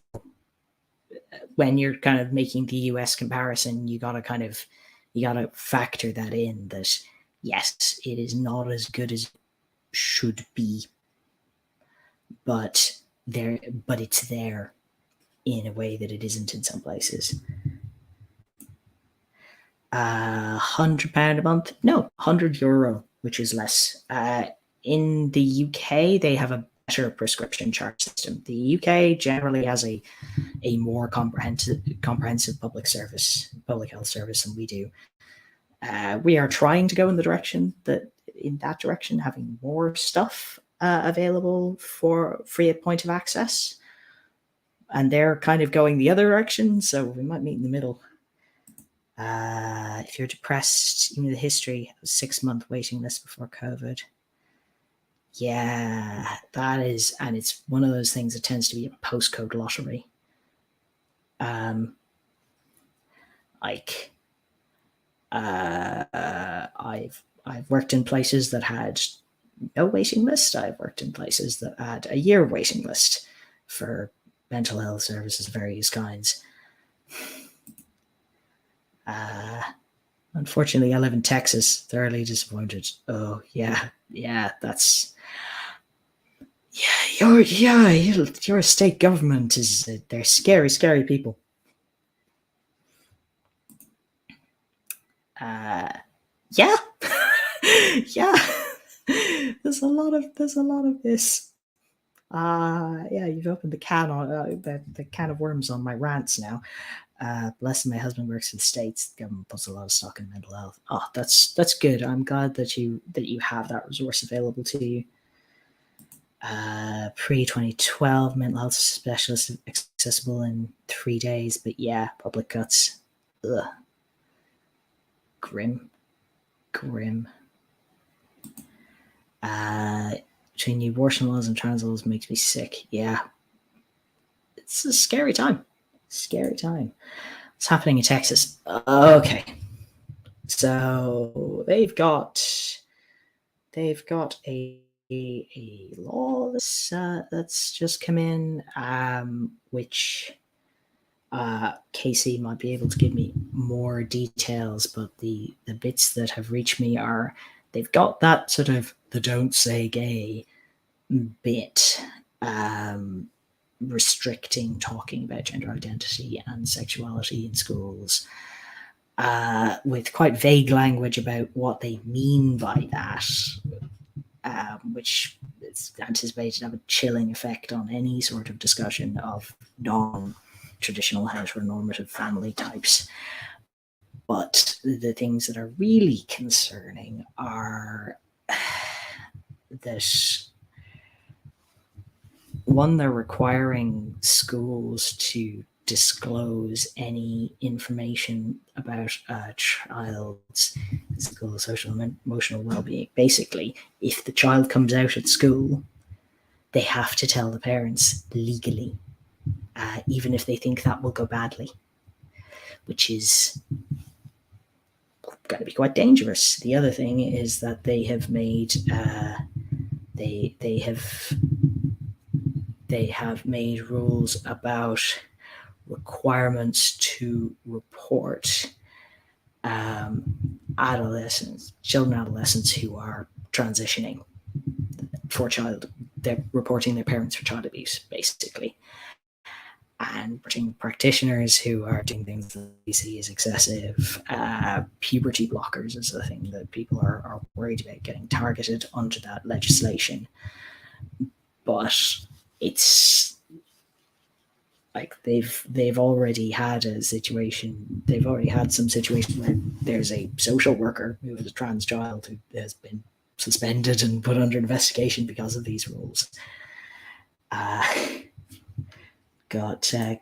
when you're kind of making the US comparison, you gotta factor that in, that yes, it is not as good as it should be, but it's there in a way that it isn't in some places. £100 a month? No, €100, which is less. In the UK, they have a better prescription chart system. The UK generally has a more comprehensive public health service than we do. We are trying to go in that direction, having more stuff available for free at point of access, and they're kind of going the other direction. So we might meet in the middle. If you're depressed, the history of 6-month waiting list before COVID. Yeah, that is, and it's one of those things that tends to be a postcode lottery. I've worked in places that had no waiting list. I've worked in places that had a year waiting list for mental health services of various kinds. Unfortunately, I live in Texas. Thoroughly disappointed. Oh yeah, that's your state government is, they're scary people. Yeah. Yeah. There's a lot of this. Yeah, you've opened the can of worms on my rants now. Blessing my husband works in the States. The government puts a lot of stock in mental health. Oh, that's good. I'm glad that you have that resource available to you. Pre-2012, mental health specialist accessible in 3 days, but yeah, public cuts. Ugh. Grim. Between the abortion laws and trans laws makes me sick. Yeah. It's a scary time. What's happening in Texas? Okay. So they've got a law that's just come in, which Casey might be able to give me more details, but the bits that have reached me are they've got that sort of the don't say gay bit restricting talking about gender identity and sexuality in schools, with quite vague language about what they mean by that, which is anticipated to have a chilling effect on any sort of discussion of non-traditional heteronormative family types. But the things that are really concerning are that, one, they're requiring schools to disclose any information about a child's physical, social, and emotional well-being. Basically, if the child comes out at school, they have to tell the parents legally, even if they think that will go badly, which is going to be quite dangerous. The other thing is that they have made they have made rules about requirements to report adolescents who are transitioning they're reporting their parents for child abuse, basically, and practitioners who are doing things that we see as excessive. Puberty blockers is the thing that people are worried about getting targeted under that legislation. But it's like they've already had a situation. They've already had some situation where there's a social worker who has a trans child who has been suspended and put under investigation because of these rules.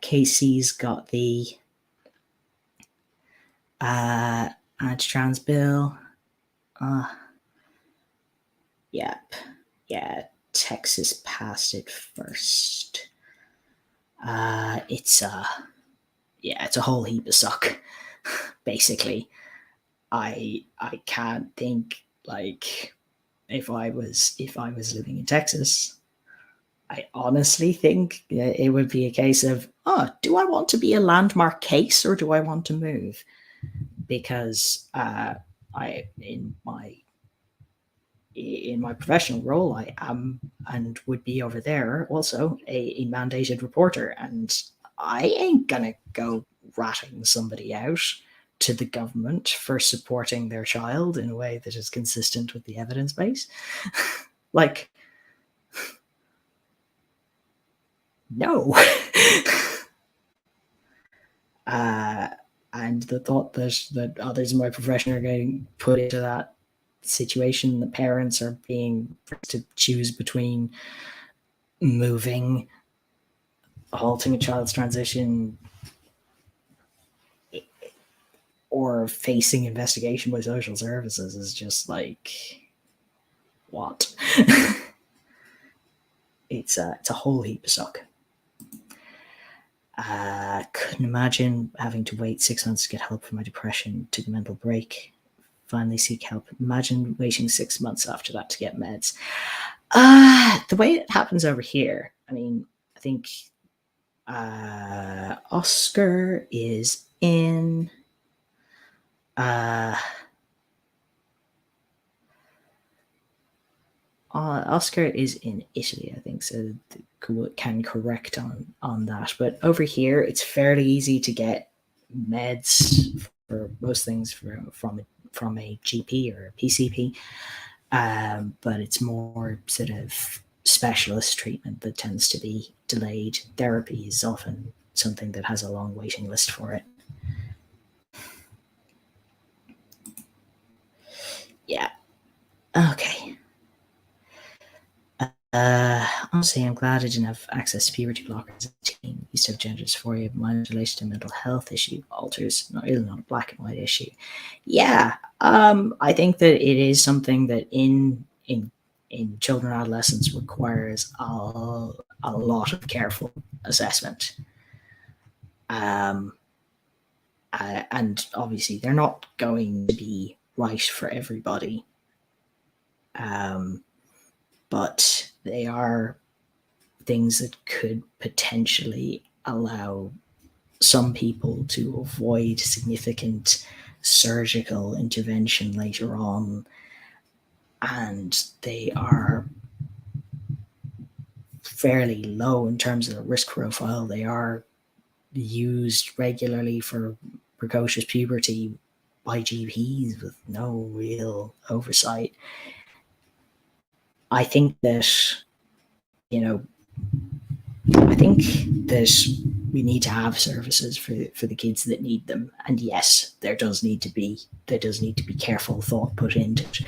Casey's got the anti-trans bill. Yep. Yeah, Texas passed it first. It's a whole heap of suck. Basically, I can't think, like, if I was living in Texas, I honestly think it would be a case of, do I want to be a landmark case or do I want to move? Because in my professional role, I am and would be over there also a mandated reporter, and I ain't gonna go ratting somebody out to the government for supporting their child in a way that is consistent with the evidence base. Like, no. And the thought that others in my profession are getting put into that situation, the parents are being forced to choose between halting a child's transition, or facing investigation by social services, is just like, what? It's a whole heap of suck. Couldn't imagine having to wait 6 months to get help for my depression. Took a mental break. Finally seek help. Imagine waiting 6 months after that to get meds. The way it happens over here, I mean, I think Oscar is in Oscar is in Italy, I think, so can correct on that. But over here, it's fairly easy to get meds for most things from a GP or a PCP, but it's more sort of specialist treatment that tends to be delayed. Therapy is often something that has a long waiting list for it. Yeah. Okay. Honestly, I'm glad I didn't have access to puberty blockers as a teen. Used to have gender dysphoria, but mine related to a mental health issue. Alters, not really not a black and white issue. Yeah, I think that it is something that in children and adolescents requires a lot of careful assessment. And obviously, they're not going to be right for everybody. But they are things that could potentially allow some people to avoid significant surgical intervention later on. And they are fairly low in terms of the risk profile. They are used regularly for precocious puberty by GPs with no real oversight. I think that, you know, I think that we need to have services for the kids that need them. And yes, there does need to be careful thought put into it.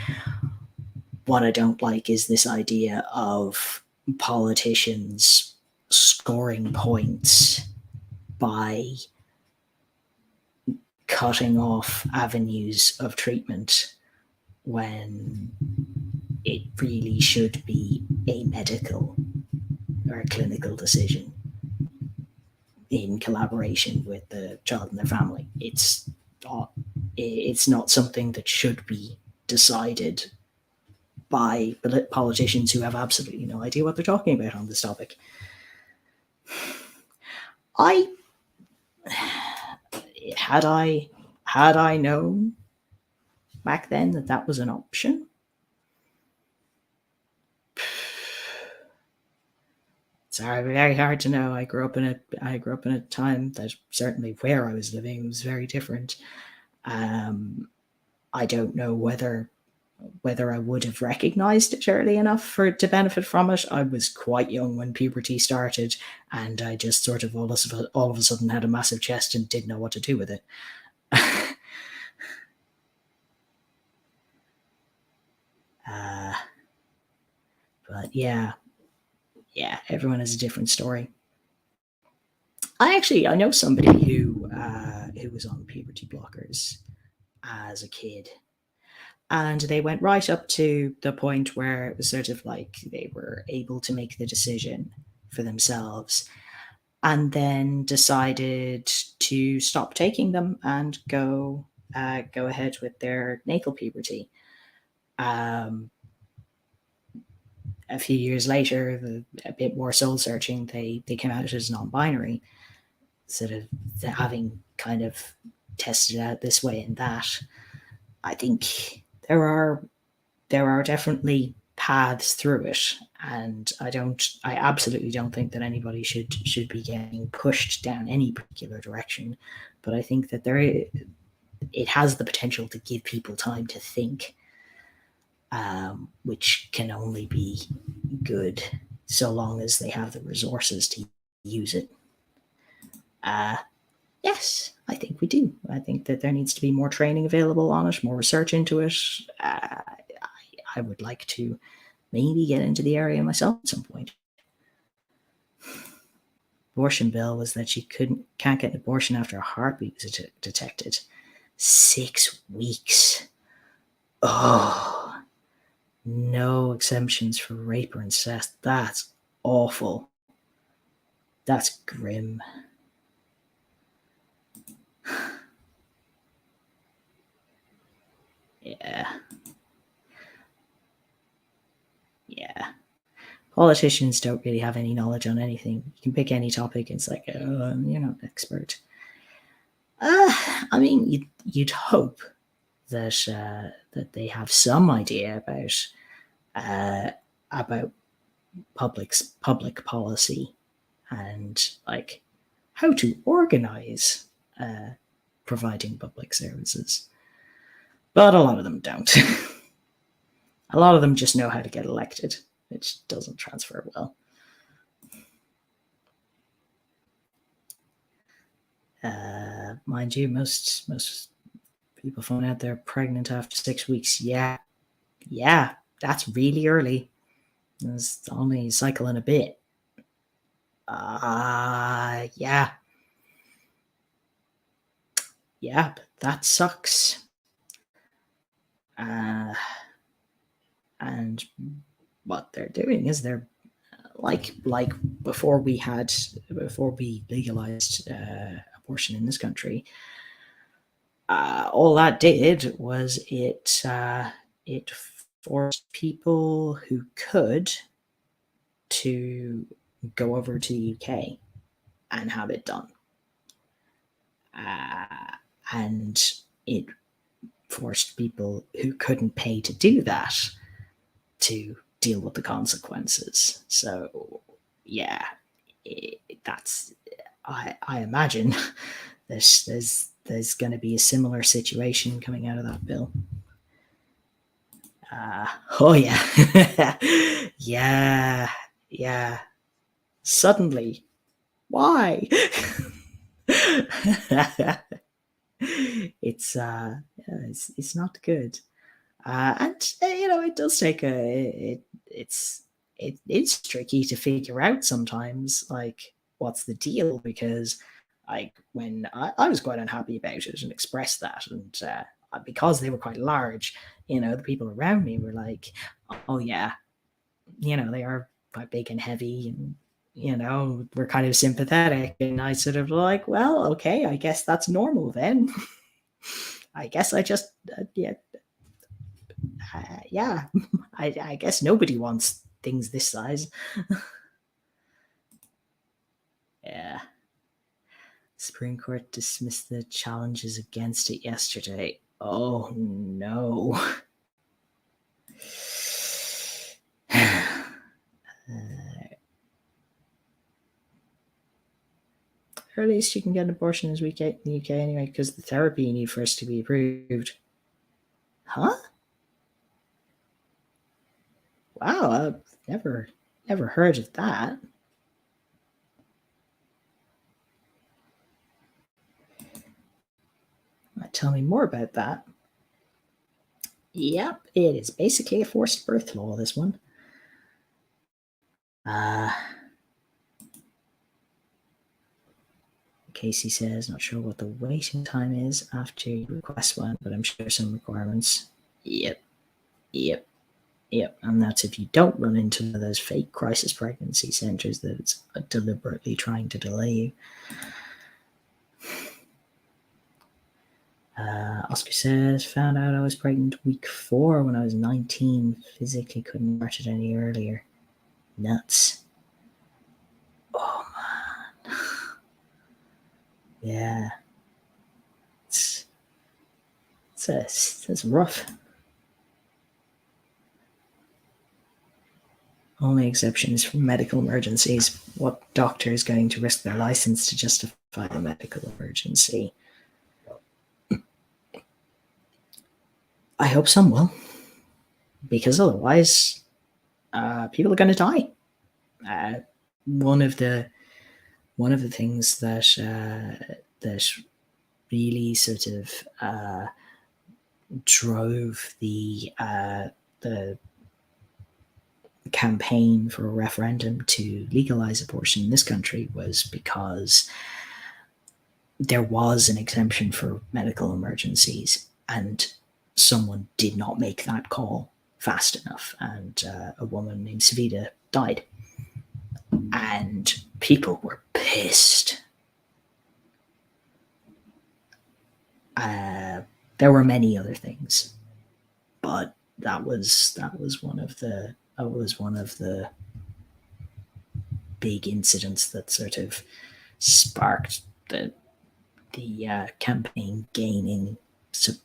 What I don't like is this idea of politicians scoring points by cutting off avenues of treatment when it really should be a medical or a clinical decision in collaboration with the child and their family. It's not something that should be decided by politicians who have absolutely no idea what they're talking about on this topic. I had I had I known back then that that was an option, it's very hard to know. I grew up in a time that certainly where I was living was very different. I don't know whether I would have recognized it early enough for it to benefit from it. I was quite young when puberty started, and I just sort of all of a sudden had a massive chest and didn't know what to do with it. But yeah, everyone has a different story. I know somebody who was on puberty blockers as a kid, and they went right up to the point where it was sort of like they were able to make the decision for themselves, and then decided to stop taking them and go ahead with their natal puberty. Um, a few years later, a bit more soul searching, they came out as non-binary, sort of having kind of tested it out this way and that. I think there are definitely paths through it, and I absolutely don't think that anybody should be getting pushed down any particular direction. But I think that it has the potential to give people time to think, which can only be good so long as they have the resources to use it. Uh, yes, I think we do. I think that there needs to be more training available on it, more research into it. I would like to maybe get into the area myself at some point. Abortion bill was that you can't get an abortion after a heartbeat was detected. 6 weeks. Oh, no exemptions for rape or incest. That's awful. That's grim. Yeah. Yeah. Politicians don't really have any knowledge on anything. You can pick any topic, and it's like, oh, you're not an expert. I mean, you'd hope that they have some idea about public policy and like how to organize providing public services, but a lot of them don't. A lot of them just know how to get elected, which doesn't transfer well. Mind you, most people find out they're pregnant after 6 weeks. Yeah, that's really early. It's only a cycle and a bit. Yeah, that sucks. And what they're doing is they're like before we legalized abortion in this country. All that did was it forced people who could to go over to the UK and have it done. And it forced people who couldn't pay to do that to deal with the consequences. So yeah, that's I imagine there's going to be a similar situation coming out of that bill. Oh yeah, yeah, yeah. Suddenly, why? It's not good. And it does take it's tricky to figure out sometimes, like, what's the deal, because, like, when I was quite unhappy about it and expressed that, and because they were quite large, the people around me were like, oh yeah, they are quite big and heavy, and we're kind of sympathetic, and I sort of like, well, okay, I guess that's normal then. I guess I just yeah, yeah, I guess nobody wants things this size. Yeah. Supreme Court dismissed the challenges against it yesterday. Oh no. Earliest you can get an abortion is week 8 in the UK anyway, because the therapy you need first to be approved. Huh? Wow, I've never heard of that. Tell me more about that. Yep, it is basically a forced birth law, this one. Uh, Casey says, not sure what the waiting time is after you request one, but I'm sure some requirements. Yep, yep, yep. And that's if you don't run into one of those fake crisis pregnancy centers that's deliberately trying to delay you. Oscar says, found out I was pregnant week 4 when I was 19. Physically couldn't start it any earlier. Nuts. Oh man. Yeah. It's rough. Only exceptions for medical emergencies. What doctor is going to risk their license to justify the medical emergency? I hope some will, because otherwise, people are going to die. Uh, one of the things that really sort of drove the campaign for a referendum to legalize abortion in this country was because there was an exemption for medical emergencies, and someone did not make that call fast enough, and a woman named Savita died, and people were pissed. There were many other things, but that was one of the big incidents that sort of sparked the campaign gaining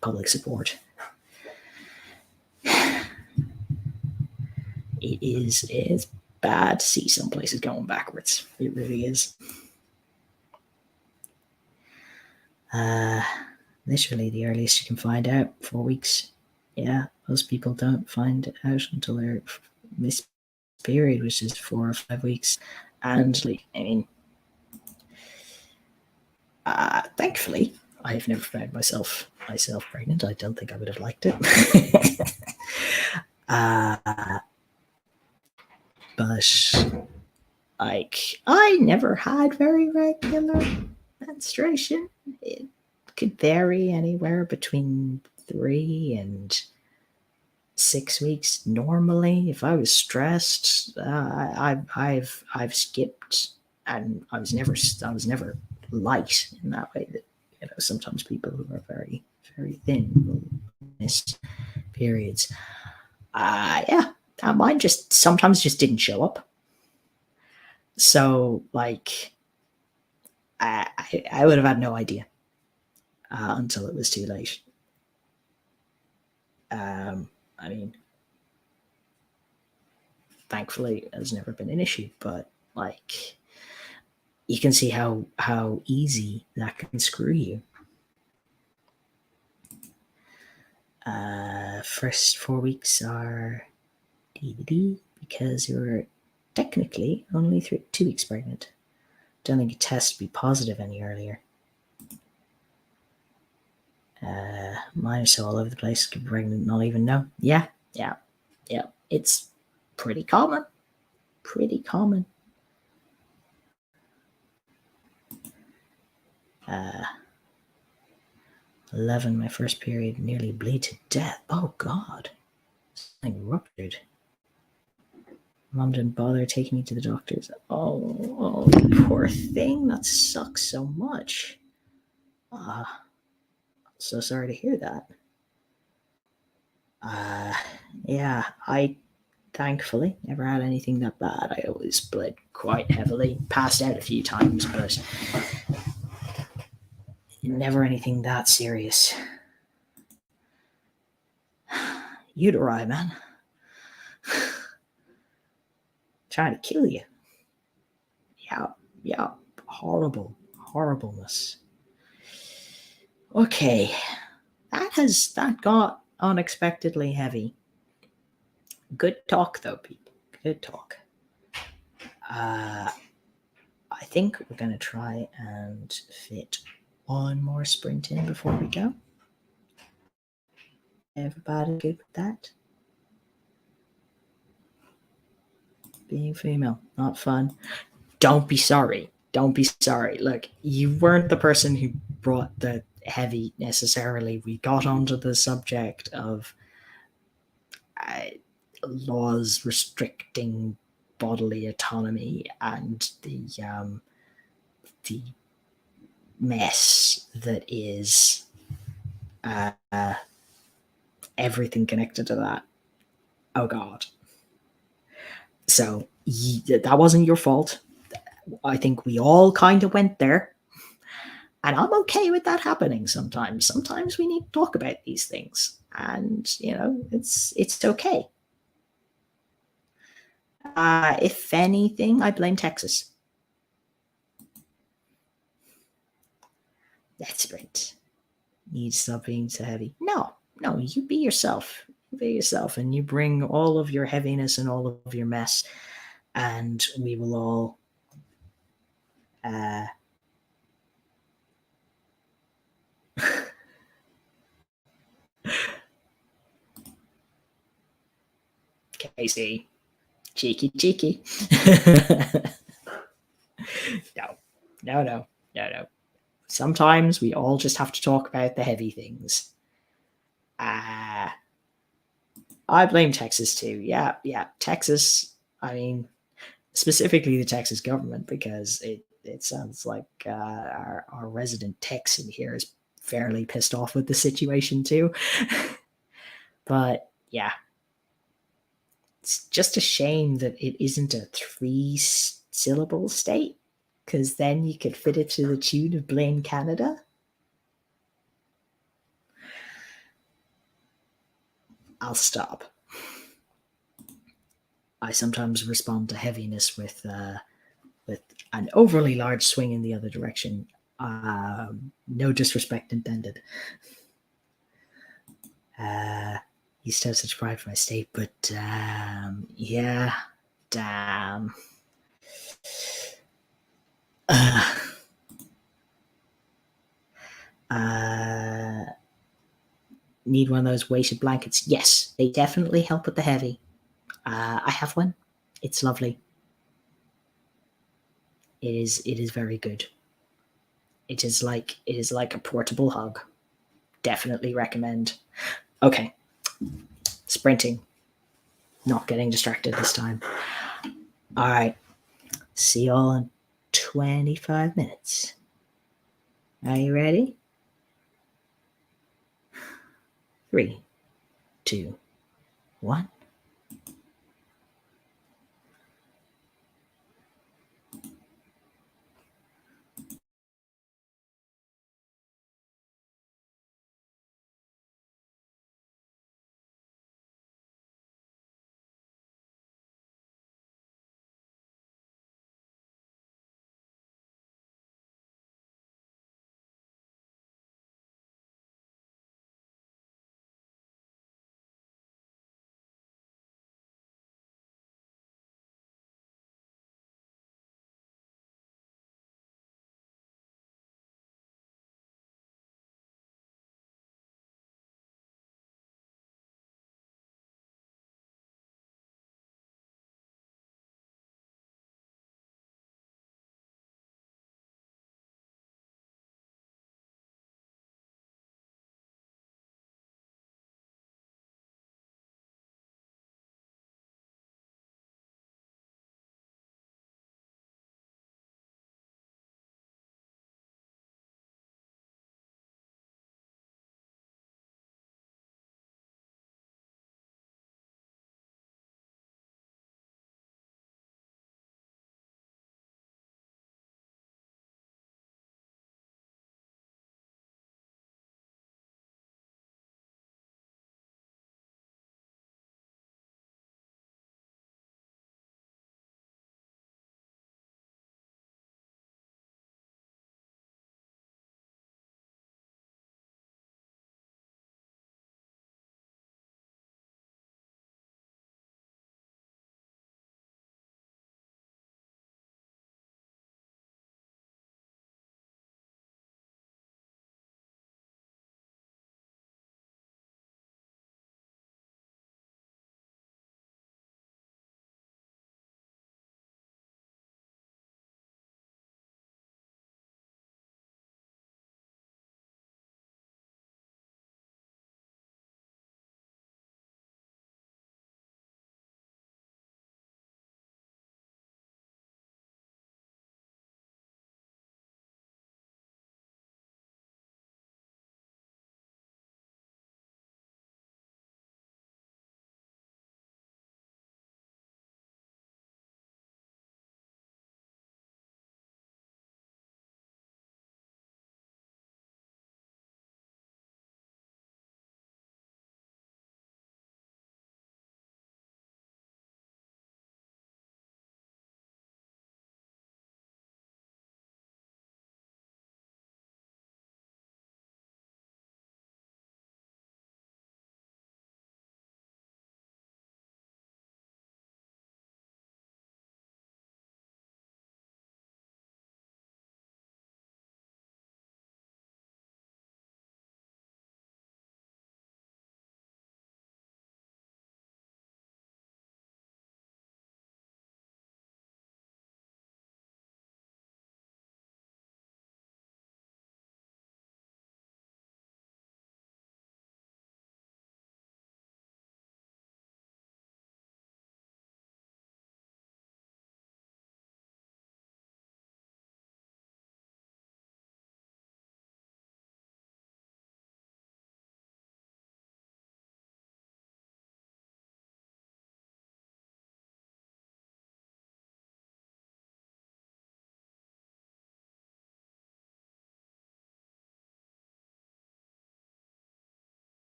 public support. It's bad to see some places going backwards. It really is. Literally, the earliest you can find out, 4 weeks. Yeah, most people don't find out until their this period, which is 4 or 5 weeks. And like, I mean, thankfully, I've never found myself pregnant. I don't think I would have liked it. But like, I never had very regular menstruation. It could vary anywhere between 3 and 6 weeks normally. If I was stressed, I've skipped, and I was never light in that way. That sometimes people who are very thin will miss periods. Yeah, mine just sometimes just didn't show up. So like, I would have had no idea until it was too late. I mean, thankfully, it has never been an issue, but Like, you can see how easy that can screw you. First 4 weeks are DDD because you're technically only 2 weeks pregnant. Don't think a test would be positive any earlier. Mine are so all over the place. Get pregnant, not even know. Yeah. It's pretty common. Pretty common. 11, my first period, nearly bleed to death. Oh God, something ruptured. Mom didn't bother taking me to the doctors. Oh, poor thing. That sucks so much. So sorry to hear that. Yeah, I thankfully never had anything that bad. I always bled quite heavily, passed out a few times, but never anything that serious. Uteri, man. Trying to kill you. Yeah. Horribleness. Okay. That got unexpectedly heavy. Good talk though, people. Good talk. I think we're gonna try and fit one more sprint in before we go. Everybody good with that? Being female, not fun. Don't be sorry. Don't be sorry. Look, you weren't the person who brought the heavy necessarily. We got onto the subject of laws restricting bodily autonomy and the mess that is everything connected to that. Oh God. So that wasn't your fault. I think we all kind of went there. And I'm okay with that happening sometimes. Sometimes we need to talk about these things. And, it's okay. If anything, I blame Texas. That's right. Need to stop being so heavy. No, you be yourself. You be yourself, and you bring all of your heaviness and all of your mess, and we will all Casey, cheeky. No. Sometimes we all just have to talk about the heavy things. I blame Texas too. Yeah. Texas, I mean, specifically the Texas government, because it sounds like our resident Texan here is fairly pissed off with the situation too. But yeah, it's just a shame that it isn't a 3-syllable state, because then you could fit it to the tune of Blame Canada. I'll stop. I sometimes respond to heaviness with an overly large swing in the other direction. No disrespect intended. Used to have such pride for my state, but yeah, damn. Need one of those weighted blankets? Yes, they definitely help with the heavy. I have one. It's lovely. It is very good. It is like a portable hug. Definitely recommend. Okay, sprinting. Not getting distracted this time. All right. See y'all in 25 minutes. Are you ready? 3, 2, 1.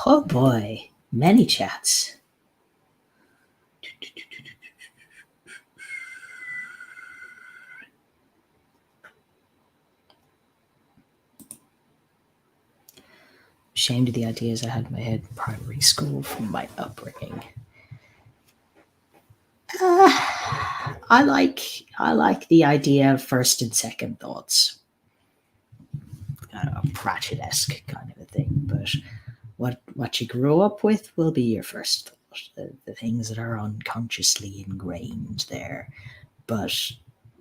Oh boy, many chats. Ashamed of the ideas I had in my head in primary school from my upbringing. I like the idea of first and second thoughts. Pratchett-esque kind of a thing, but what you grew up with will be your first thought. The things that are unconsciously ingrained there, but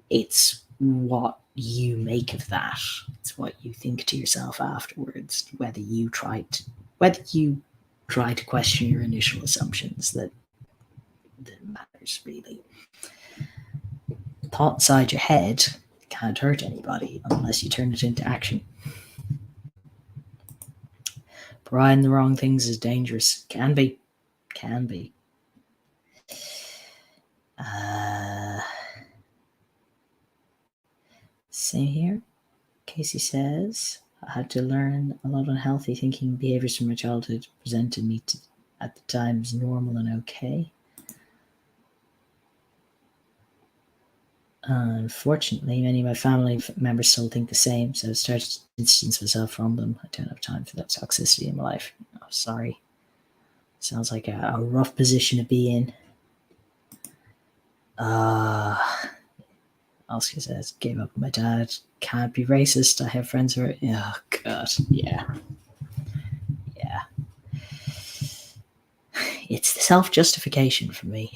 it's what you make of that. It's what you think to yourself afterwards. Whether you try to question your initial assumptions that matters really. Thought inside your head can't hurt anybody unless you turn it into action. Buying the wrong things is dangerous. Can be. Same here. Casey says, I had to learn a lot of unhealthy thinking behaviors from my childhood presented me at the time as normal and okay. Unfortunately, many of my family members still think the same, so I've started to distance myself from them. I don't have time for that toxicity in my life. Oh, sorry. Sounds like a rough position to be in. Oscar says, gave up my dad. Can't be racist. I have friends who are. Oh, God. Yeah. It's the self-justification for me.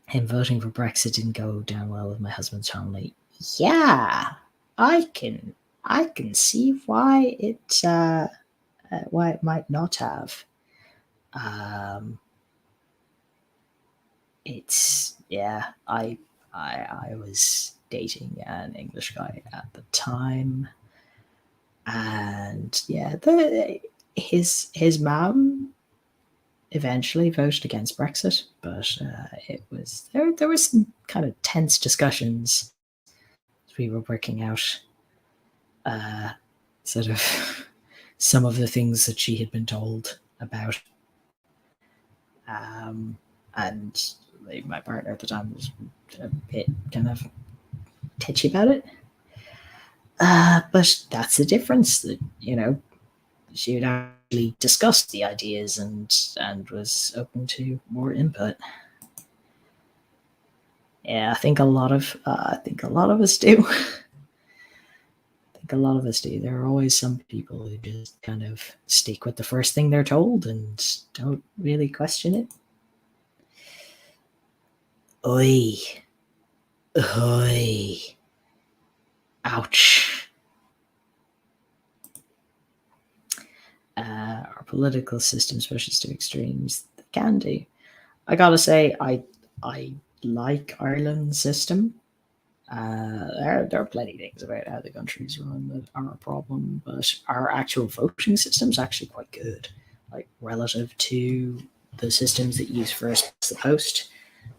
Him voting for Brexit didn't go down well with my husband's family. Yeah, I can see why it might not have. I was dating an English guy at the time, and his mom eventually voted against Brexit, but it was there was some kind of tense discussions as we were working out sort of some of the things that she had been told about. And my partner at the time was a bit kind of touchy about it. But that's the difference that, she would actually discuss the ideas and was open to more input. Yeah, I think a lot of us do. There are always some people who just kind of stick with the first thing they're told and don't really question it. Oi. Ouch. Our political systems pushes to extremes. They can do. I gotta say, I like Ireland's system. There are plenty of things about how the country's run that are a problem, but our actual voting system is actually quite good, like relative to the systems that use first past the post.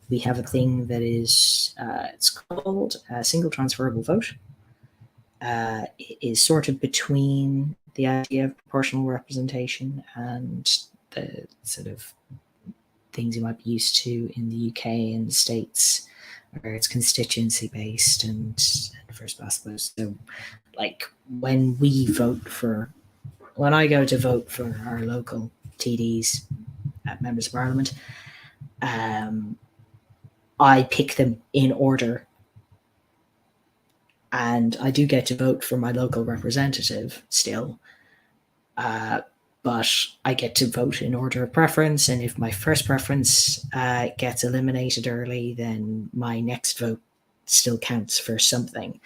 We have a thing that is it's called a single transferable vote. It is sort of between the idea of proportional representation and the sort of things you might be used to in the UK and the States, where it's constituency based and first past the post. So, like when I go to vote for our local TDs, members of Parliament, I pick them in order, and I do get to vote for my local representative still. But I get to vote in order of preference, and if my first preference gets eliminated early, then my next vote still counts for something.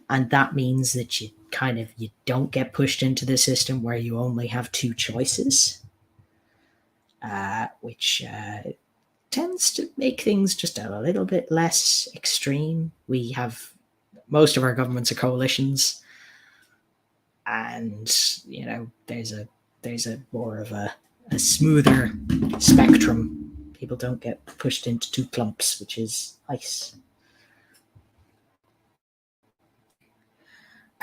And that means that you don't get pushed into the system where you only have two choices, which tends to make things just a little bit less extreme. We have most of our governments are coalitions, and there's a more of a smoother spectrum. People don't get pushed into two clumps, which is nice.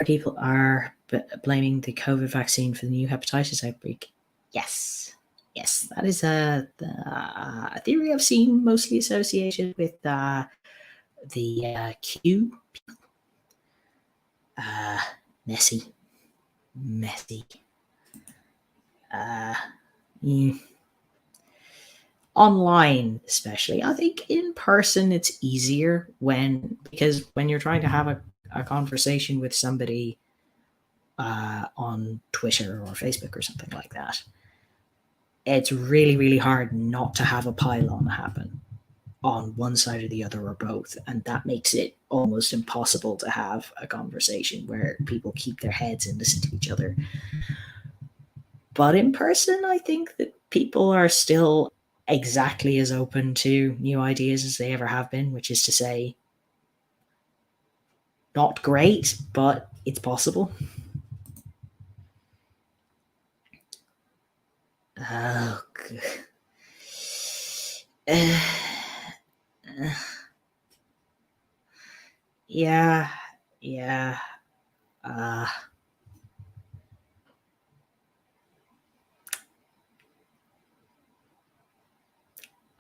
People are blaming the COVID vaccine for the new hepatitis outbreak. Yes, that is a theory I've seen mostly associated with the Q. Messy. Yeah. Online, especially. I think in person it's easier because when you're trying to have a conversation with somebody on Twitter or Facebook or something like that, it's really, really hard not to have a pylon happen on one side or the other or both. And that makes it almost impossible to have a conversation where people keep their heads and listen to each other. But in person, I think that people are still exactly as open to new ideas as they ever have been, which is to say, not great, but it's possible. Oh, yeah.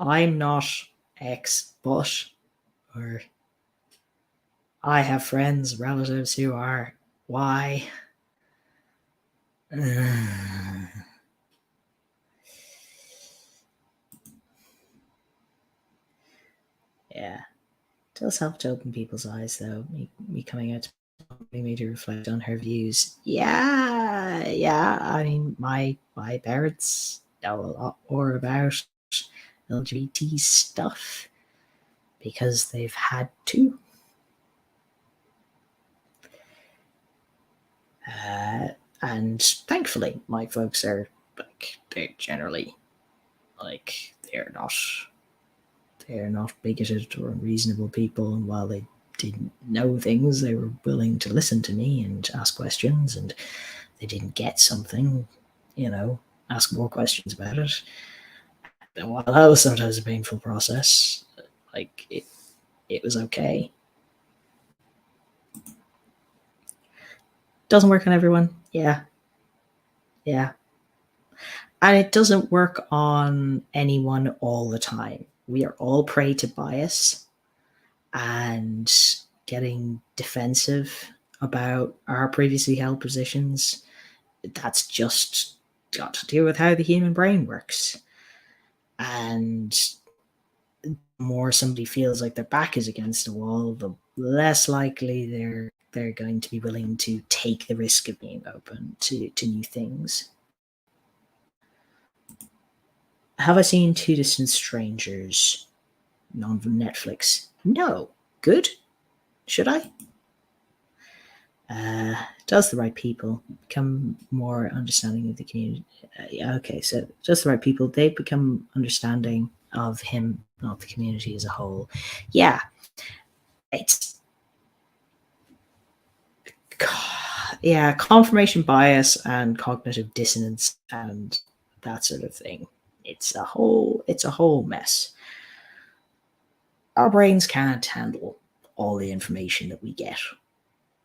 I'm not X, but or I have friends, relatives who are Y. Yeah. It does help to open people's eyes, though. Me coming out to me to reflect on her views. Yeah. I mean, my parents know a lot more about LGBT stuff because they've had to. And thankfully, my folks are they're generally they're not bigoted or unreasonable people. And while they didn't know things, they were willing to listen to me and ask questions. And they didn't get something, ask more questions about it. And while that was sometimes a painful process, it was okay. Doesn't work on everyone. Yeah. And it doesn't work on anyone all the time. We are all prey to bias and getting defensive about our previously held positions. That's just got to do with how the human brain works. And the more somebody feels like their back is against the wall, the less likely they're going to be willing to take the risk of being open to new things. Have I seen Two Distant Strangers on Netflix? No. Good? Should I? Does the right people become more understanding of the community? Okay, so just the right people, they become understanding of him, not the community as a whole. Yeah, it's confirmation bias and cognitive dissonance and that sort of thing. It's a whole mess. Our brains can't handle all the information that we get.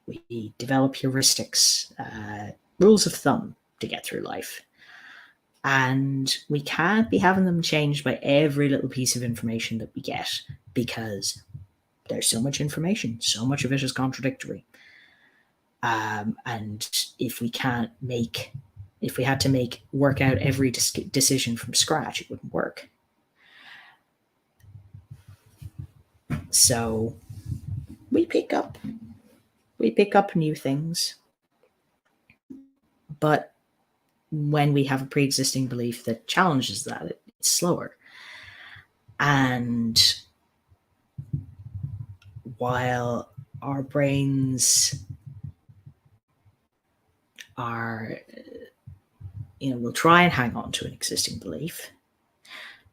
We develop heuristics, rules of thumb to get through life. And we can't be having them changed by every little piece of information that we get because there's so much information, so much of it is contradictory. And if we had to work out every decision from scratch, it wouldn't work. So we pick up new things, but when we have a pre-existing belief that challenges that, it's slower. And while our brains will try and hang on to an existing belief,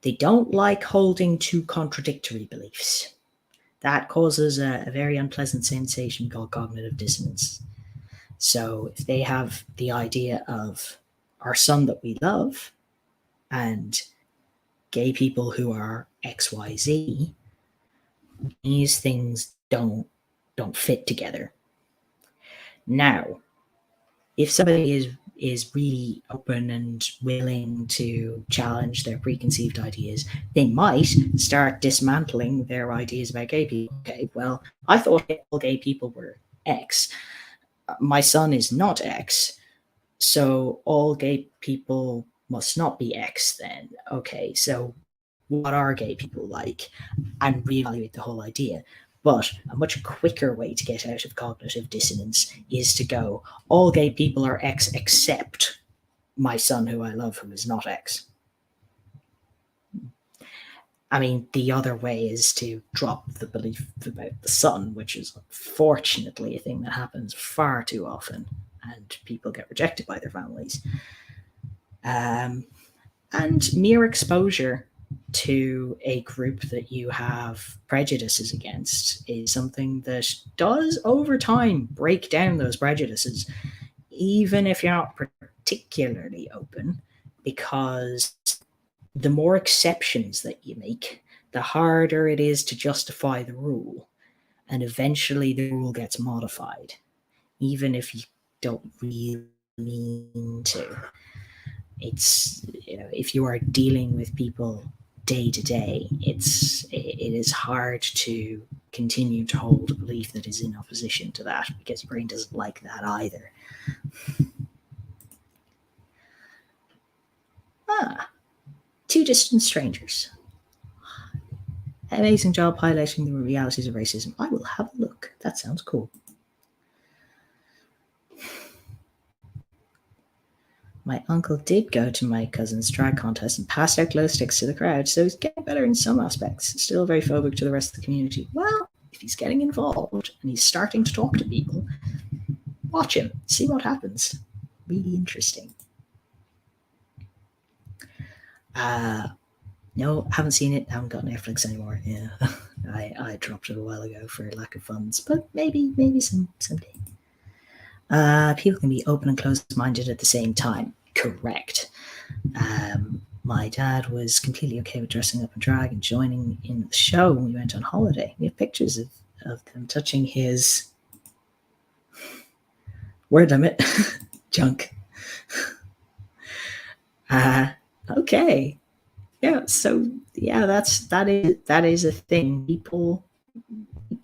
they don't like holding to contradictory beliefs. That causes a very unpleasant sensation called cognitive dissonance. So if they have the idea of our son that we love and gay people who are XYZ, these things don't fit together. Now, if somebody is really open and willing to challenge their preconceived ideas, they might start dismantling their ideas about gay people. Okay, well, I thought all gay people were X. My son is not X, so all gay people must not be X then. Okay, so what are gay people like? And reevaluate the whole idea. But a much quicker way to get out of cognitive dissonance is to go, all gay people are X except my son, who I love, who is not X. I mean, the other way is to drop the belief about the son, which is unfortunately a thing that happens far too often, and people get rejected by their families. And mere exposure to a group that you have prejudices against is something that does over time break down those prejudices, even if you're not particularly open, because the more exceptions that you make, the harder it is to justify the rule. And eventually the rule gets modified, even if you don't really mean to. It's, if you are dealing with people day to day, it is hard to continue to hold a belief that is in opposition to that, because your brain doesn't like that either. Two distant strangers. Amazing job highlighting the realities of racism. I will have a look. That sounds cool. My uncle did go to my cousin's drag contest and passed out glow sticks to the crowd, so he's getting better in some aspects. Still very phobic to the rest of the community. Well, if he's getting involved and he's starting to talk to people, watch him. See what happens. Really interesting. No, haven't seen it. Haven't got Netflix anymore. Yeah, I dropped it a while ago for lack of funds, but maybe someday. People can be open and closed-minded at the same time. Correct. My dad was completely okay with dressing up in drag and joining in the show when we went on holiday. We have pictures of them touching his word limit junk. Okay. Yeah, so yeah, that is a thing. People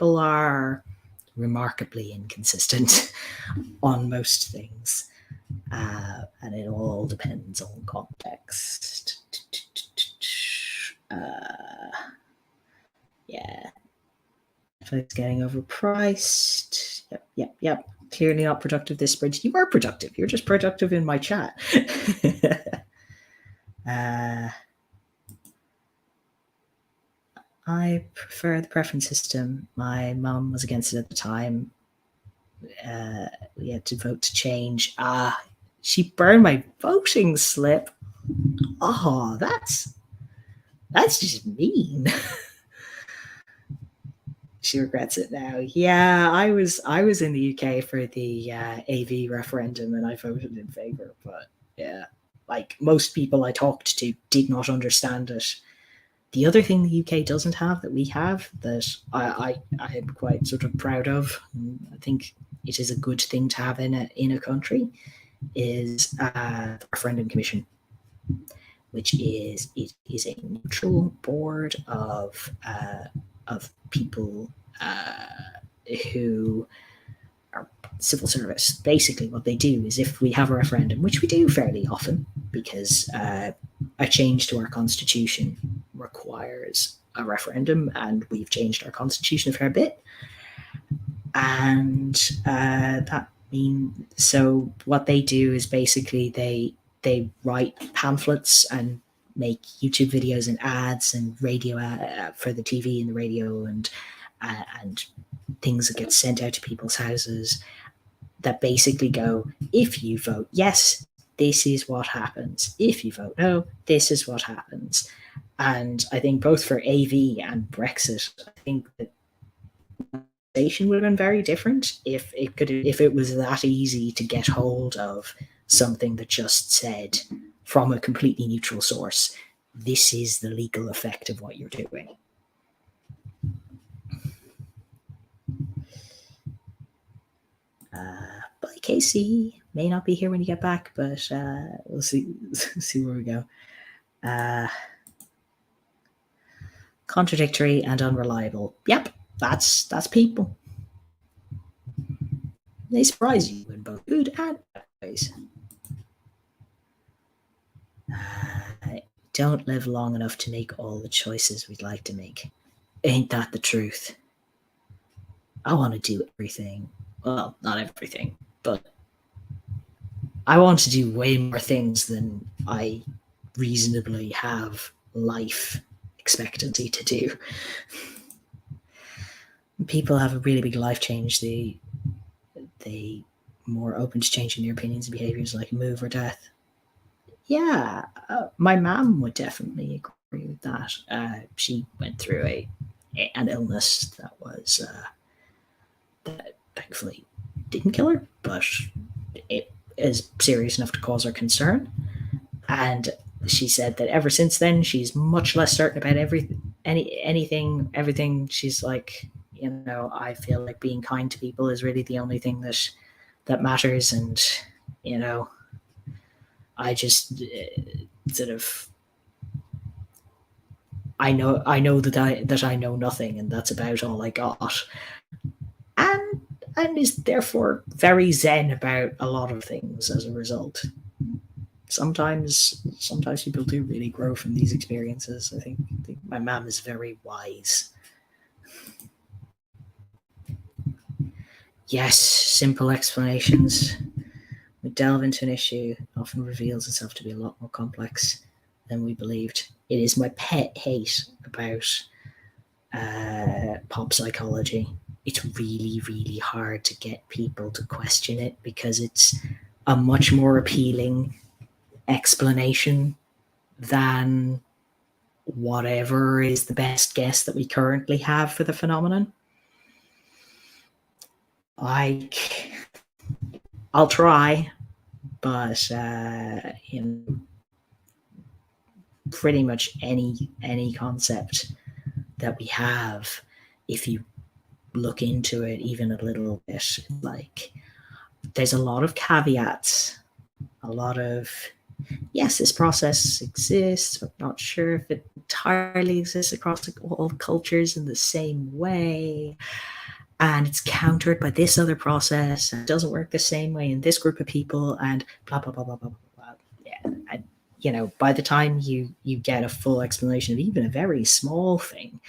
are remarkably inconsistent on most things, and it all depends on context. Yeah, Netflix getting overpriced. Yep. Clearly not productive this sprint. You are productive. You're just productive in my chat. I prefer the preference system. My mum was against it at the time. We had to vote to change. She burned my voting slip. Oh, that's just mean. She regrets it now. Yeah, I was in the UK for the AV referendum, and I voted in favour. But yeah, like most people I talked to did not understand it. The other thing the UK doesn't have that we have, that I am quite sort of proud of, I think it is a good thing to have in a country, is the referendum commission, which is a neutral board of people who are civil service. Basically, what they do is, if we have a referendum, which we do fairly often, because a change to our constitution requires a referendum, and we've changed our constitution a fair bit. And that means, so what they do is basically they write pamphlets and make YouTube videos and ads and radio for the TV and the radio, and things that get sent out to people's houses that basically go, if you vote yes, this is what happens. If you vote no, this is what happens. And I think both for AV and Brexit, I think that would have been very different if it was that easy to get hold of something that just said, from a completely neutral source, this is the legal effect of what you're doing. But Casey may not be here when you get back, but we'll see see where we go. Uh, contradictory and unreliable. Yep, that's people. They surprise you in both good and bad ways. Don't live long enough to make all the choices we'd like to make. Ain't that the truth? I want to do everything. Well, not everything, but I want to do way more things than I reasonably have life expectancy to do. People have a really big life change. They more open to changing their opinions and behaviors, like move or death. Yeah, my mom would definitely agree with that. She went through an illness that was that thankfully didn't kill her, but it is serious enough to cause her concern. And she said that ever since then, she's much less certain about everything. She's like, I feel like being kind to people is really the only thing that matters, and you know, I just sort of I know that I know nothing, and that's about all I got, and is therefore very zen about a lot of things as a result. Sometimes people do really grow from these experiences. I think my mom is very wise. Yes, simple explanations. We delve into an issue, it often reveals itself to be a lot more complex than we believed. It is my pet hate about pop psychology. It's really, really hard to get people to question it because it's a much more appealing explanation than whatever is the best guess that we currently have for the phenomenon. Like, I'll try, but pretty much any concept that we have, if you look into it even a little bit, like there's a lot of caveats, a lot of yes, this process exists. I'm not sure if it entirely exists across all cultures in the same way. And it's countered by this other process and it doesn't work the same way in this group of people and blah, blah, blah, blah, blah, blah, blah. Yeah. And, by the time you get a full explanation of even a very small thing,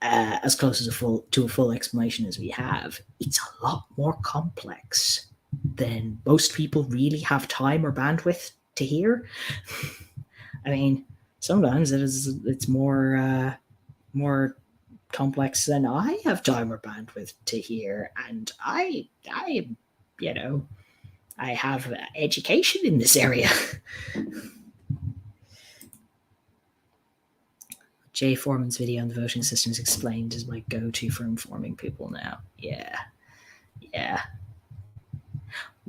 as close as to a full explanation as we have, it's a lot more complex than most people really have time or bandwidth to hear. I mean, sometimes it's more complex than I have time or bandwidth to hear, and I I have education in this area. Jay Foreman's video on the voting system is explained as my go-to for informing people now. Yeah.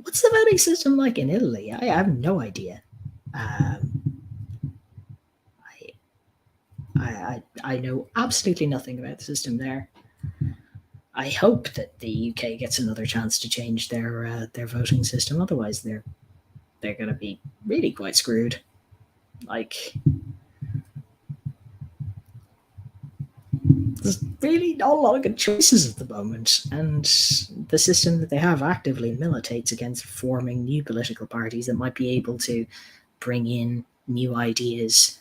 What's the voting system like in Italy? I have no idea. I know absolutely nothing about the system there. I hope that the UK gets another chance to change their voting system. Otherwise, they're going to be really quite screwed. Like, there's really not a lot of good choices at the moment, and the system that they have actively militates against forming new political parties that might be able to bring in new ideas.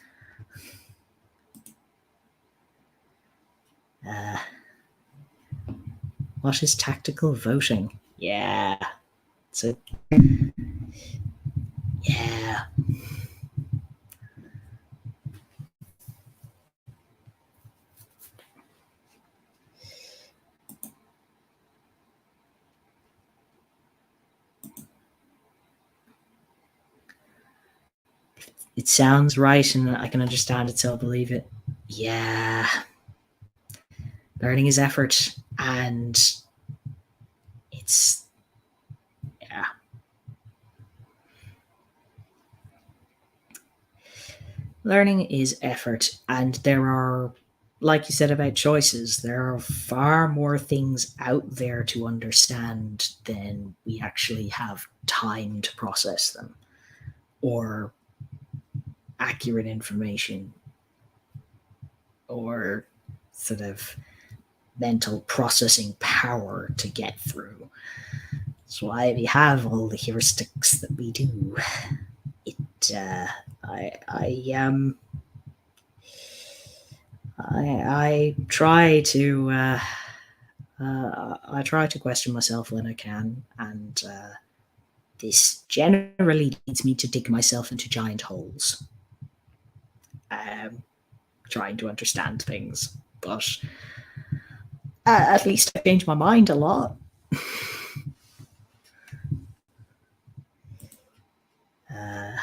What is tactical voting? Yeah. So, yeah. It sounds right and I can understand it, so I'll believe it. Yeah. Learning is effort, and it's yeah. Learning is effort, and there are like you said about choices, there are far more things out there to understand than we actually have time to process them, or accurate information, or sort of mental processing power to get through. That's why we have all the heuristics that we do. It, I try to I try to question myself when I can, and this generally leads me to dig myself into giant holes, um, trying to understand things. But at least I changed my mind a lot. Uh,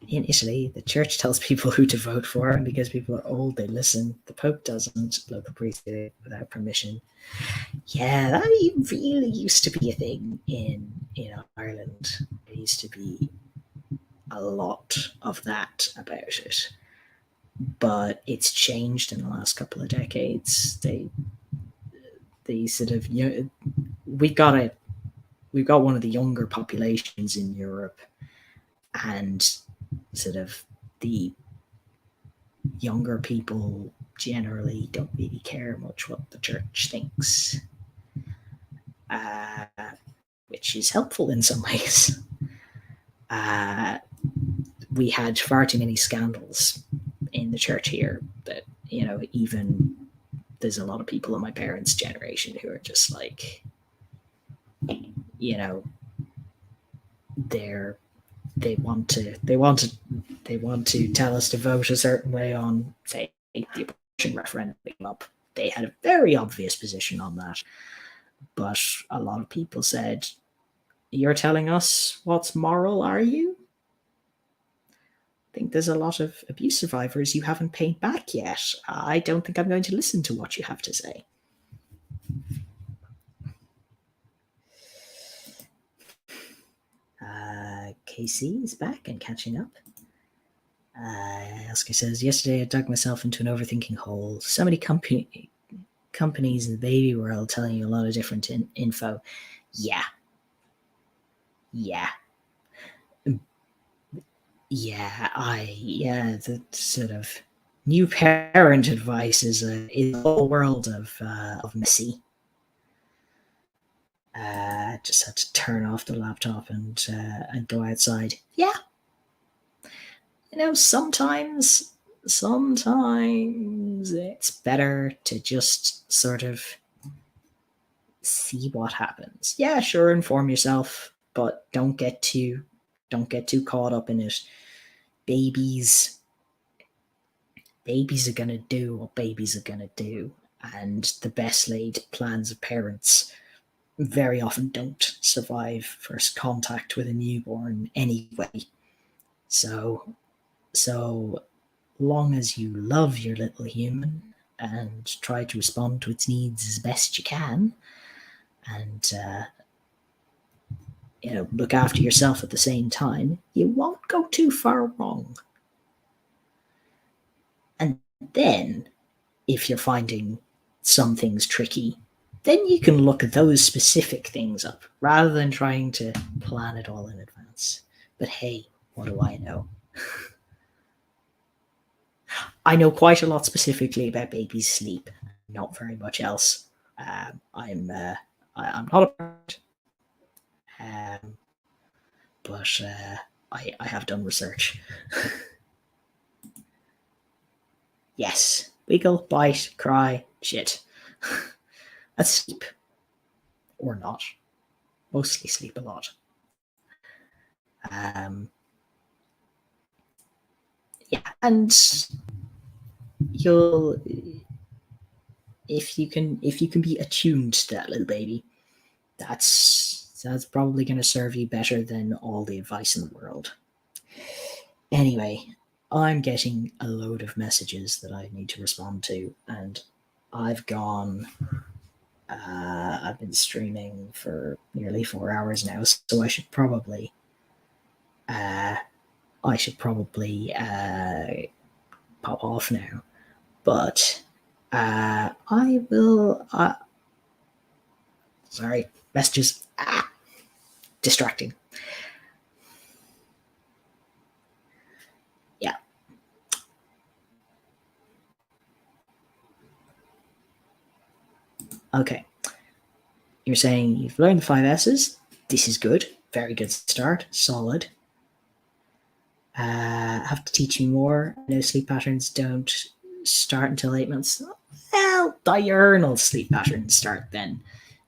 in Italy, the church tells people who to vote for, and because people are old, they listen. The Pope doesn't. Local priests do it without permission. Yeah, that really used to be a thing in Ireland. There used to be a lot of that about it, but it's changed in the last couple of decades. They sort of we got it. We've got one of the younger populations in Europe, and sort of the younger people generally don't really care much what the church thinks, uh, which is helpful in some ways. Uh, we had far too many scandals in the church here that, even there's a lot of people in my parents' generation who are just like, you know, they're they want to they want to they want to tell us to vote a certain way on, say, the abortion referendum came up. They had a very obvious position on that, but a lot of people said, "You're telling us what's moral, are you?" I think there's a lot of abuse survivors you haven't paid back yet. I don't think I'm going to listen to what you have to say. KC is back and catching up. Oscar says, yesterday I dug myself into an overthinking hole. So many companies in the baby world telling you a lot of different info. Yeah. Yeah. The sort of new parent advice is a whole world of messy. Just had to turn off the laptop and go outside. Yeah, sometimes it's better to just sort of see what happens. Yeah, sure, inform yourself, but don't get too caught up in it. Babies babies are gonna do what babies are gonna do, and the best laid plans of parents very often don't survive first contact with a newborn anyway. So long as you love your little human and try to respond to its needs as best you can, and look after yourself at the same time, you won't go too far wrong. And then, if you're finding some things tricky, then you can look at those specific things up rather than trying to plan it all in advance. But hey, what do I know? I know quite a lot specifically about babies' sleep, not very much else. I'm not a parent, um, but I have done research. Yes, wiggle, bite, cry, shit. That's sleep, or not. Mostly sleep a lot. Um, yeah, and you'll if you can be attuned to that little baby, that's probably going to serve you better than all the advice in the world. Anyway, I'm getting a load of messages that I need to respond to, and I've gone. I've been streaming for nearly 4 hours now, so I should probably. I should probably pop off now. But I will. Sorry, messages. Distracting. Yeah. Okay. You're saying you've learned the 5 S's. This is good. Very good start. Solid. Have to teach me more. I know sleep patterns don't start until 8 months. Well, diurnal sleep patterns start then.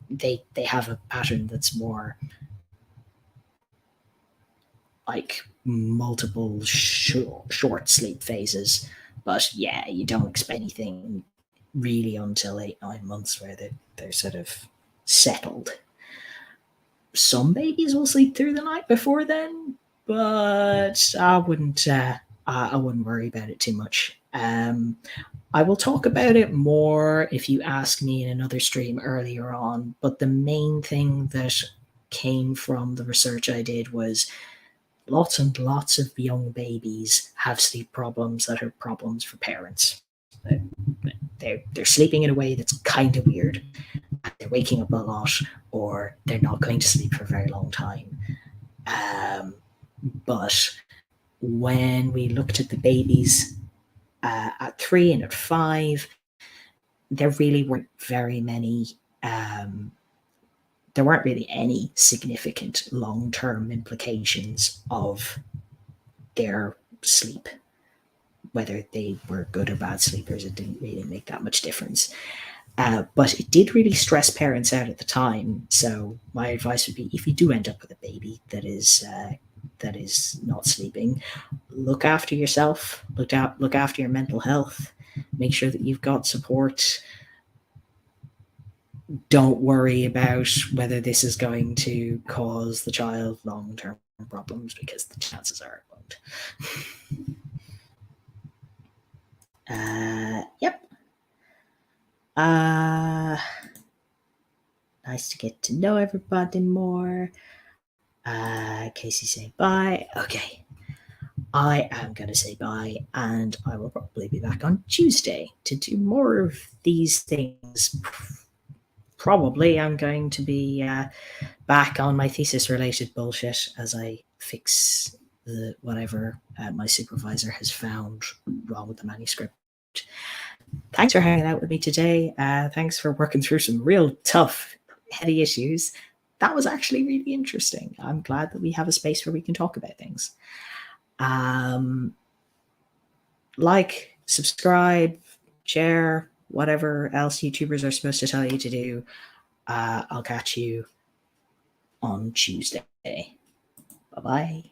They have a pattern that's more like multiple short sleep phases. But yeah, you don't expect anything really until 8 9 months where they're sort of settled. Some babies will sleep through the night before then, but I wouldn't worry about it too much. I will talk about it more if you ask me in another stream earlier on. But the main thing that came from the research I did was lots and lots of young babies have sleep problems that are problems for parents. They're sleeping in a way that's kind of weird. They're waking up a lot, or they're not going to sleep for a very long time. But when we looked at the babies at 3 and at 5, there really weren't very many. There weren't really any significant long-term implications of their sleep. Whether they were good or bad sleepers, it didn't really make that much difference. But it did really stress parents out at the time. So my advice would be, if you do end up with a baby that is not sleeping, look after yourself. Look after your mental health. Make sure that you've got support. Don't worry about whether this is going to cause the child long-term problems, because the chances are it won't. Yep. Nice to get to know everybody more. Casey say bye. Okay. I am going to say bye, and I will probably be back on Tuesday to do more of these things. Probably I'm going to be back on my thesis related bullshit as I fix whatever my supervisor has found wrong with the manuscript. Thanks for hanging out with me today. Thanks for working through some real tough, heady issues. That was actually really interesting. I'm glad that we have a space where we can talk about things. Like, subscribe, share, whatever else YouTubers are supposed to tell you to do. I'll catch you on Tuesday. Bye-bye.